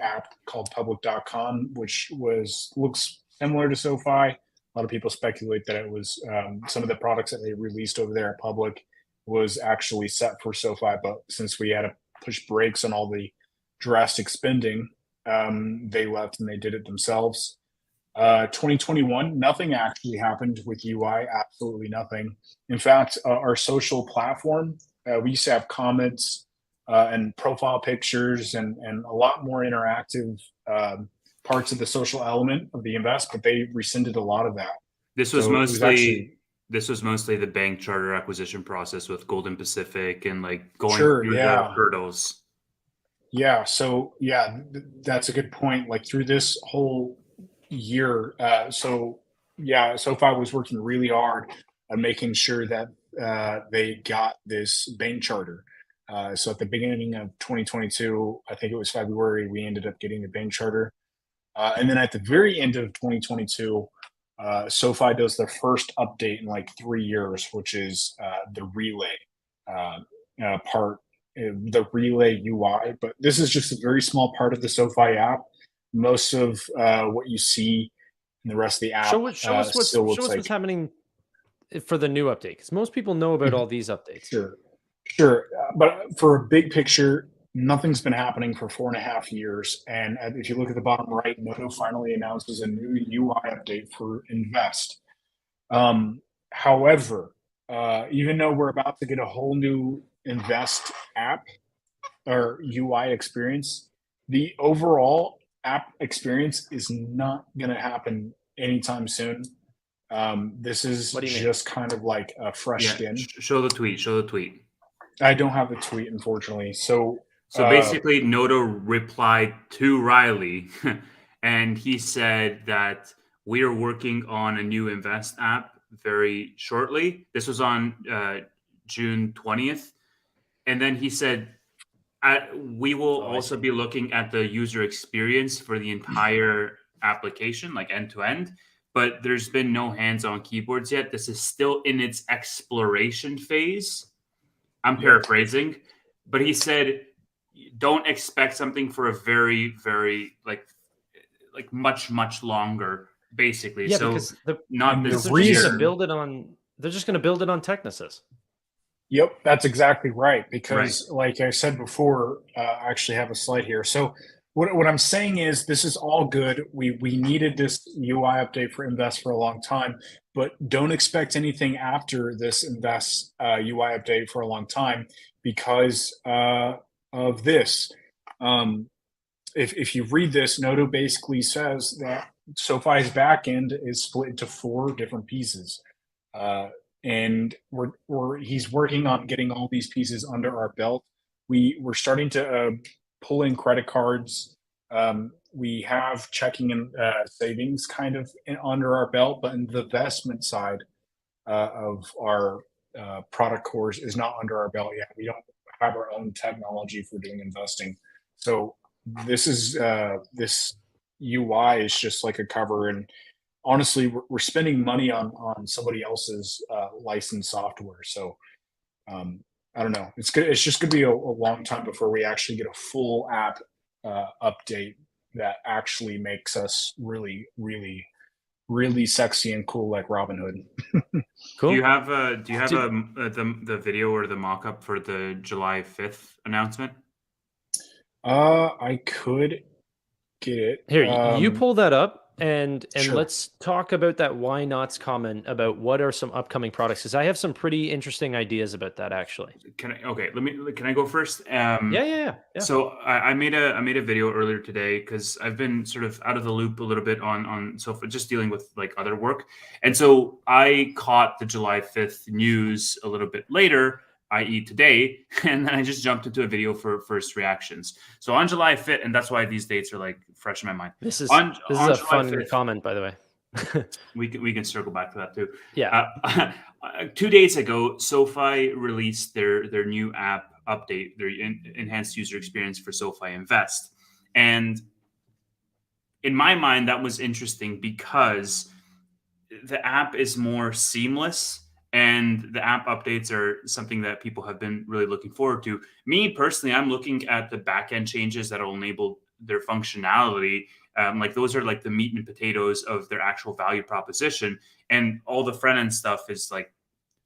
app called public.com, which looks similar to SoFi. A lot of people speculate that it was some of the products that they released over there at Public was actually set for SoFi, but since we had to push brakes on all the drastic spending, they left and they did it themselves. 2021, nothing actually happened with UI, absolutely nothing. In fact, our social platform, we used to have comments and profile pictures and a lot more interactive parts of the social element of the invest, but they rescinded a lot of that. This was mostly the bank charter acquisition process with Golden Pacific and like going through the hurdles. Yeah. So that's a good point. Like through this whole year, SoFi was working really hard on making sure that they got this bank charter. So at the beginning of 2022, I think it was February, we ended up getting the bank charter. And then at the very end of 2022, SoFi does their first update in like 3 years, which is the Relay part, the Relay UI. But this is just a very small part of the SoFi app. Most of what you see in the rest of the app show us what's happening for the new update, because most people know about all these updates. Sure. But for a big picture, nothing's been happening for 4.5 years. And if you look at the bottom right, Noto finally announces a new UI update for Invest. However, even though we're about to get a whole new Invest app or UI experience, the overall app experience is not going to happen anytime soon. This is What do you mean? just kind of like a fresh skin. Show the tweet. Show the tweet. I don't have the tweet, unfortunately. So basically, Noto replied to Riley, and he said that we are working on a new Invest app very shortly. This was on June 20th. And then he said, we will also be looking at the user experience for the entire application, like end to end. But there's been no hands-on keyboards yet. This is still in its exploration phase. I'm paraphrasing, but he said, don't expect something for a very, very like much longer, basically. Yeah, so because not the this they're reason- just year. gonna build it on. They're just going to build it on Technisys. Yep, that's exactly right. Because, like I said before, I actually have a slide here. So, what I'm saying is, this is all good. We needed this UI update for Invest for a long time, but don't expect anything after this Invest UI update for a long time because of this. If you read this, Noto basically says that SoFi's backend is split into 4 different pieces. And he's working on getting all these pieces under our belt. We're starting to pull in credit cards. We have checking and savings kind of under our belt, but in the investment side of our product cores is not under our belt yet. We don't have our own technology for doing investing. So this is this UI is just like a cover, and honestly, we're spending money on somebody else's licensed software. So I don't know. It's good. It's just going to be a long time before we actually get a full app update that actually makes us really, really, really sexy and cool like Robinhood. Cool. Do you have the video or the mock-up for the July 5th announcement? I could get it. Here, you pull that up and Sure. let's talk about that why nots comment about what are some upcoming products, because I have some pretty interesting ideas about that actually. Can I go first? Yeah. So I made a video earlier today because I've been sort of out of the loop a little bit on SOFI, just dealing with like other work, and so I caught the July 5th news a little bit later, i.e. today, and then I just jumped into a video for first reactions. So on July 5th, and that's why these dates are like fresh in my mind. This is on a July fun 5th, comment, by the way. we can circle back to that too. Yeah. 2 days ago, SoFi released their new app update, their enhanced user experience for SoFi Invest. And in my mind, that was interesting because the app is more seamless and the app updates are something that people have been really looking forward to. Me personally, I'm looking at the backend changes that will enable their functionality. Like those are like the meat and potatoes of their actual value proposition, and all the front end stuff is like,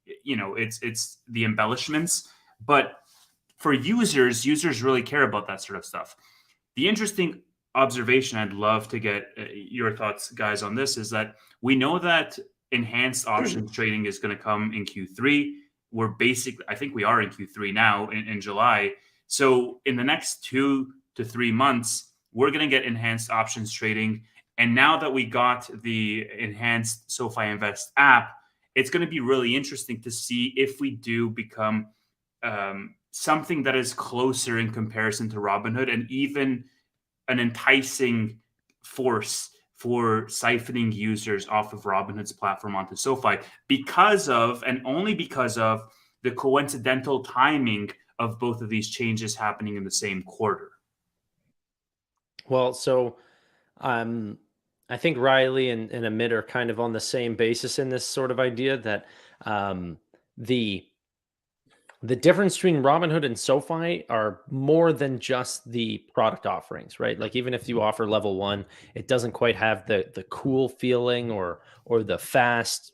it's the embellishments. But for users really care about that sort of stuff. The interesting observation, I'd love to get your thoughts, guys, on this, is that we know that enhanced options trading is going to come in Q3. I think we are in Q3 now in July. So in the next 2 to 3 months, we're going to get enhanced options trading. And now that we got the enhanced SoFi Invest app, it's going to be really interesting to see if we do become something that is closer in comparison to Robinhood, and even an enticing force for siphoning users off of Robinhood's platform onto SoFi, because of, and only because of, the coincidental timing of both of these changes happening in the same quarter. Well, so I think Riley and Amit are kind of on the same basis in this sort of idea that the difference between Robinhood and SoFi are more than just the product offerings, right? Like even if you offer level 1, it doesn't quite have the cool feeling or the fast,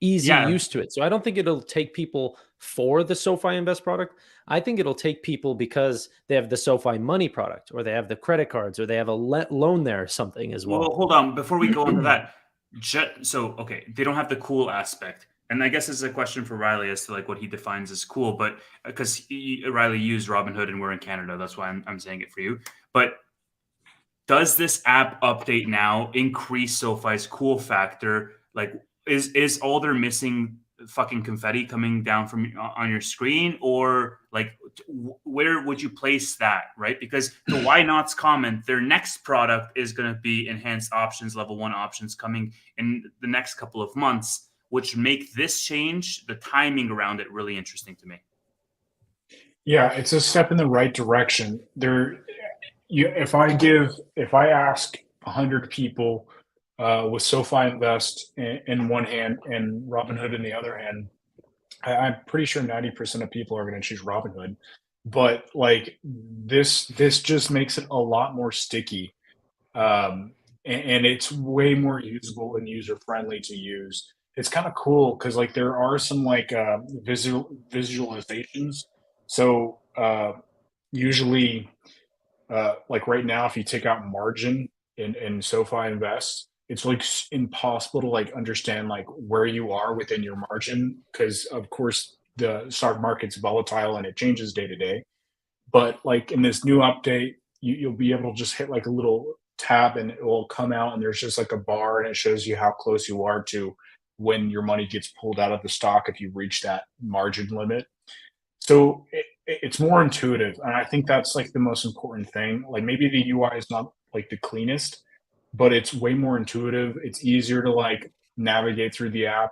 easy use to it. So I don't think it'll take people for the SoFi Invest product. I think it'll take people because they have the SoFi Money product, or they have the credit cards, or they have a loan there or something as well. Well, hold on. Before we go into that, they don't have the cool aspect. And I guess this is a question for Riley as to like what he defines as cool, but because Riley used Robinhood and we're in Canada, that's why I'm saying it for you. But does this app update now increase SoFi's cool factor Like, is all they're missing fucking confetti coming down from on your screen, or like where would you place that, right? Because the why nots comment, their next product is going to be enhanced options, level 1 options coming in the next couple of months, which make this change, the timing around it, really interesting to me. Yeah, it's a step in the right direction. If I ask 100 people with SoFi Invest in one hand and Robinhood in the other hand, I'm pretty sure 90% of people are going to choose Robinhood. But like this just makes it a lot more sticky, and it's way more usable and user friendly to use. It's kind of cool because like there are some like visualizations. So usually like right now, if you take out margin in SoFi Invest, it's like impossible to like understand like where you are within your margin because of course the stock market's volatile and it changes day to day. But like in this new update, you'll be able to just hit like a little tab and it will come out and there's just like a bar and it shows you how close you are to when your money gets pulled out of the stock if you reach that margin limit. So it's more intuitive, and I think that's like the most important thing. Like maybe the UI is not like the cleanest, but it's way more intuitive. It's easier to like navigate through the app.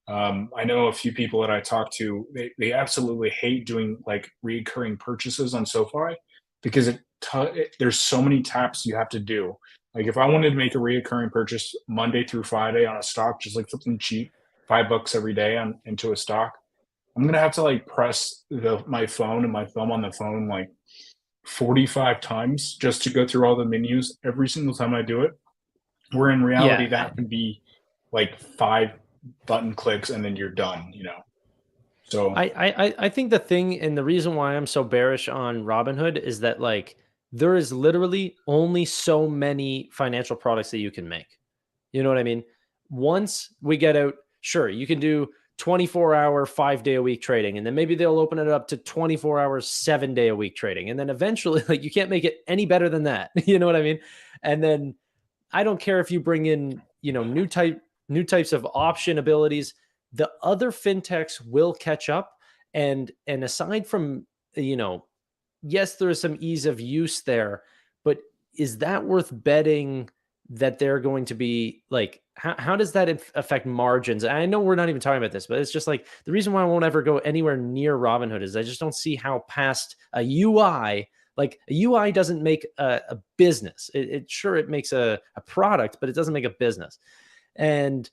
I know a few people that I talk to, they absolutely hate doing like recurring purchases on SoFi because there's so many taps you have to do. Like if I wanted to make a recurring purchase Monday through Friday on a stock, just like something cheap, $5 every day into a stock, I'm gonna have to like press my phone and my thumb on the phone like 45 times just to go through all the menus every single time I do it. Where in reality Yeah. that can be like 5 button clicks and then you're done, you know. So I think the thing and the reason why I'm so bearish on Robinhood is that like there is literally only so many financial products that you can make. You know what I mean? Once we get out, sure, you can do 24-hour, 5-day a week trading, and then maybe they'll open it up to 24 hours, 7-day a week trading. And then eventually, like you can't make it any better than that. You know what I mean? And then I don't care if you bring in, new types of option abilities. The other fintechs will catch up. And aside from, yes, there is some ease of use there, but is that worth betting that they're going to be like, how does that affect margins? I know we're not even talking about this, but it's just like the reason why I won't ever go anywhere near Robinhood is I just don't see how past a UI, like a UI doesn't make a business. It makes a product, but it doesn't make a business. And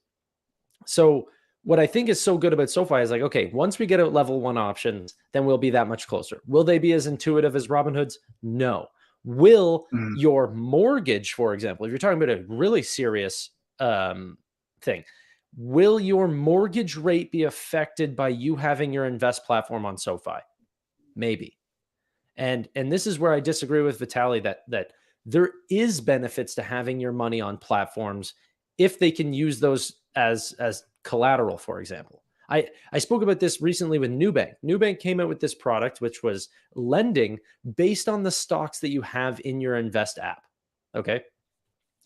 so what I think is so good about SoFi is like, okay, once we get out level 1 options, then we'll be that much closer. Will they be as intuitive as Robinhood's? No. Will your mortgage, for example, if you're talking about a really serious thing, will your mortgage rate be affected by you having your invest platform on SoFi? Maybe. And this is where I disagree with Vitaly that there is benefits to having your money on platforms if they can use those as collateral, for example. I spoke about this recently with Nubank. Nubank came out with this product, which was lending based on the stocks that you have in your Invest app. Okay.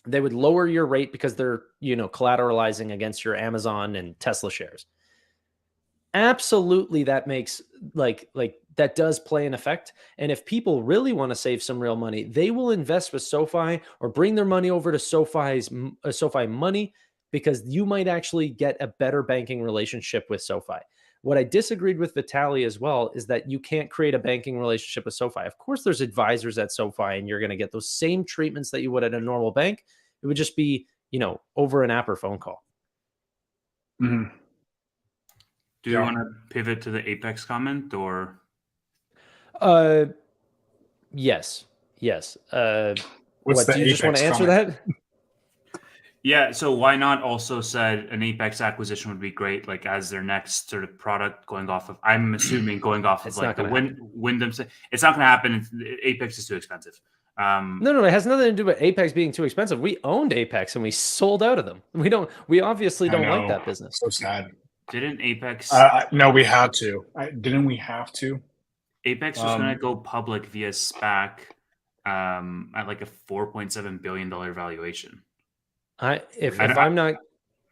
They would lower your rate because they're, collateralizing against your Amazon and Tesla shares. Absolutely. That makes like that does play an effect. And if people really want to save some real money, they will invest with SoFi or bring their money over to SoFi Money, because you might actually get a better banking relationship with SoFi. What I disagreed with Vitaly as well is that you can't create a banking relationship with SoFi. Of course, there's advisors at SoFi and you're going to get those same treatments that you would at a normal bank. It would just be, over an app or phone call. Mm-hmm. Do you want to pivot to the Apex comment or? Yes. What's the do you Apex just want to answer comment? that? Yeah, so why not also said an Apex acquisition would be great, like as their next sort of product going off of, I'm assuming going off of like the Wyndham. It's not going to happen. Apex is too expensive. No, it has nothing to do with Apex being too expensive. We owned Apex and we sold out of them. We obviously don't like that business. So sad. Didn't Apex? No, we had to. Didn't we have to? Apex was going to go public via SPAC at like a $4.7 billion valuation. If I'm not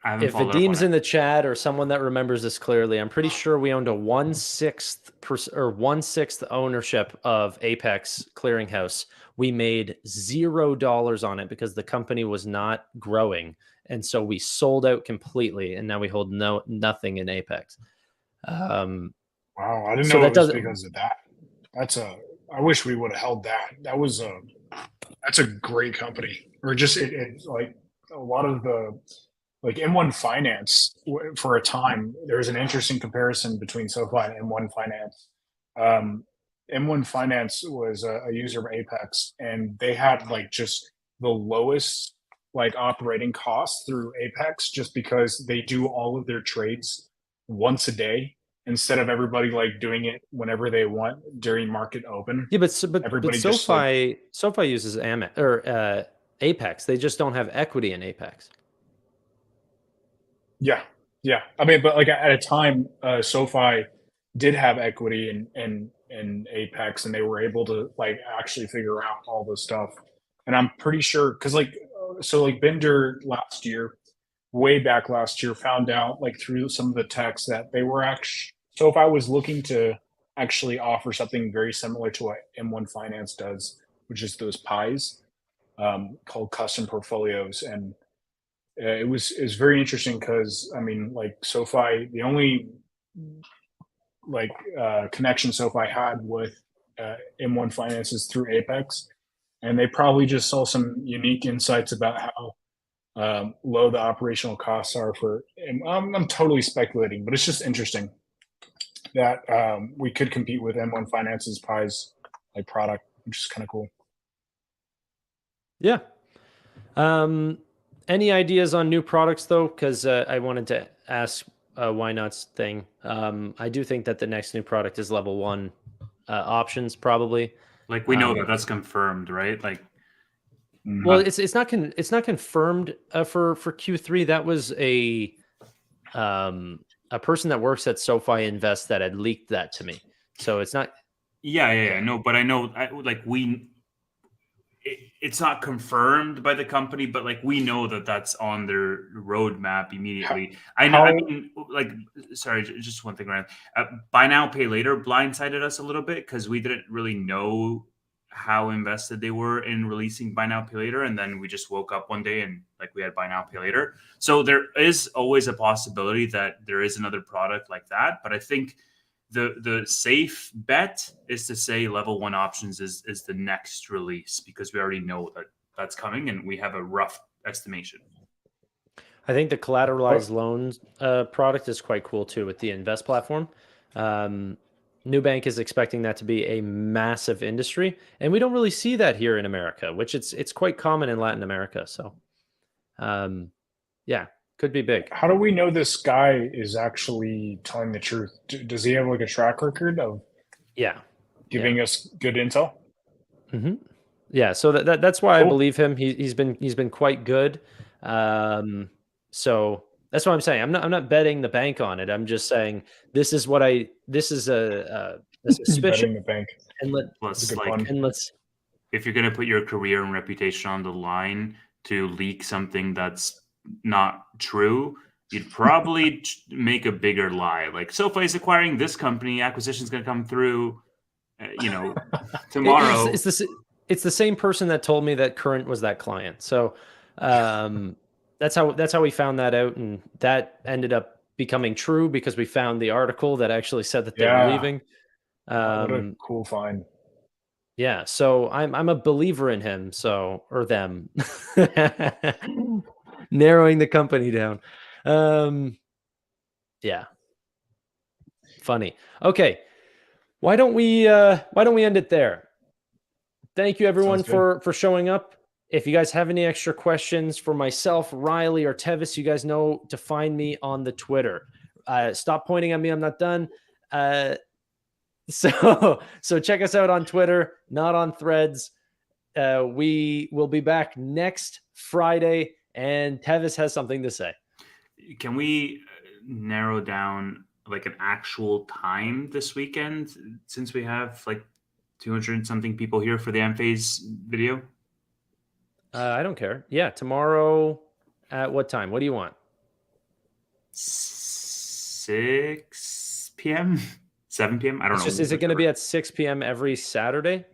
I haven't if followed up on Adim's it. in the chat or someone that remembers this clearly, I'm pretty sure we owned a 1/6 ownership of Apex Clearinghouse. We made $0 on it because the company was not growing, and so we sold out completely, and now we hold nothing in Apex. Wow, I didn't So know that it was doesn't. because of that. I wish we would have held that. That's a great company. Or just it like a lot of the like M1 Finance for a time. There was an interesting comparison between SoFi and M1 Finance. M1 Finance was a user of Apex, and they had like just the lowest like operating costs through Apex, just because they do all of their trades once a day instead of everybody like doing it whenever they want during market open. Yeah, but Everybody just SoFi uses Apex. They just don't have equity in Apex. Yeah, yeah. I mean, but like at a time, SoFi did have equity in Apex, and they were able to like actually figure out all this stuff. And I'm pretty sure because like Bender last year, way back last year, found out like through some of the text that they were actually SoFi was looking to actually offer something very similar to what M1 Finance does, which is those pies called custom portfolios. And it was very interesting because I mean, like SoFi, the only like connection SoFi had with M1 Finances through Apex, and they probably just saw some unique insights about how low the operational costs are for. And I'm totally speculating, but it's just interesting that we could compete with M1 Finance's pies like product, which is kind of cool. Yeah. Any ideas on new products though? Because I wanted to ask why not's thing. I do think that the next new product is level 1 options probably. Like we know that that's confirmed, right? Like, well, it's not confirmed for Q3. That was a person that works at SoFi Invest that had leaked that to me. So it's not. yeah. No, but I know, it's not confirmed by the company, but like we know that that's on their roadmap immediately. I know. I mean, like, sorry, just one thing, Ryan. Buy now, pay later blindsided us a little bit because we didn't really know how invested they were in releasing buy now, pay later, and then we just woke up one day and like we had buy now, pay later. So there is always a possibility that there is another product like that, but I think the safe bet is to say level 1 options is the next release because we already know that that's coming and we have a rough estimation. I think the collateralized loans product is quite cool too with the Invest platform. Nubank is expecting that to be a massive industry, and we don't really see that here in America, which it's quite common in Latin America. So, yeah, could be big. How do we know this guy is actually telling the truth? Does he have like a track record of giving us good intel? Mm-hmm. Yeah, so that's why Cool. I believe him. He's been quite good. So that's what I'm saying. I'm not betting the bank on it. I'm just saying this is a suspicion. Betting the bank. And let's if you're going to put your career and reputation on the line to leak something that's not true, you'd probably make a bigger lie. Like SoFi is acquiring this company, acquisition is going to come through, tomorrow. It's the same person that told me that Current was that client. So that's how we found that out, and that ended up becoming true because we found the article that actually said that they were leaving. What a cool find. Yeah, so I'm a believer in him, or them. Narrowing the company down. Yeah. Funny. Okay. Why don't we end it there? Thank you everyone for showing up. If you guys have any extra questions for myself, Riley, or Tevis, you guys know to find me on the Twitter. Stop pointing at me. I'm not done. So check us out on Twitter, not on Threads. We will be back next Friday, and Tevis has something to say. Can we narrow down like an actual time this weekend, since we have like 200 something people here for the Amphase video? I don't care. Yeah, tomorrow at what time? What do you want? 6 p.m., 7 p.m. I don't know. Is it going to be at 6 p.m. every Saturday?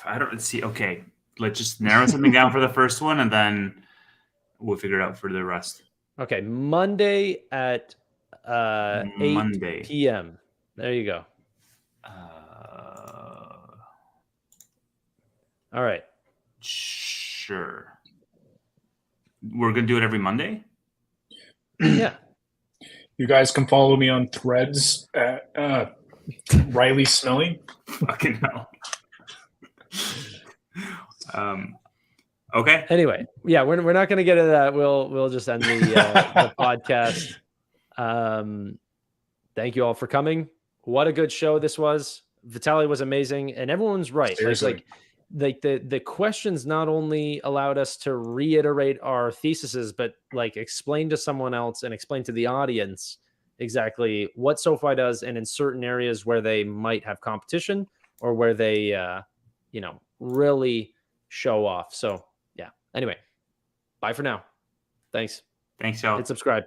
I don't see. Okay, let's just narrow something down for the first one, and then we'll figure it out for the rest. Okay, Monday at 8 p.m. There you go. All right. Sure. We're gonna do it every Monday. Yeah. You guys can follow me on Threads at Riley Smelly. Fucking hell. Okay. Anyway, yeah, we're not going to get into that. We'll just end the podcast. Thank you all for coming. What a good show this was. Vitaly was amazing, and everyone's right. Like the questions not only allowed us to reiterate our theses, but like explain to someone else and explain to the audience exactly what SoFi does, and in certain areas where they might have competition or where they really show off. So yeah. Anyway, bye for now. Thanks. Thanks, y'all. Hit subscribe.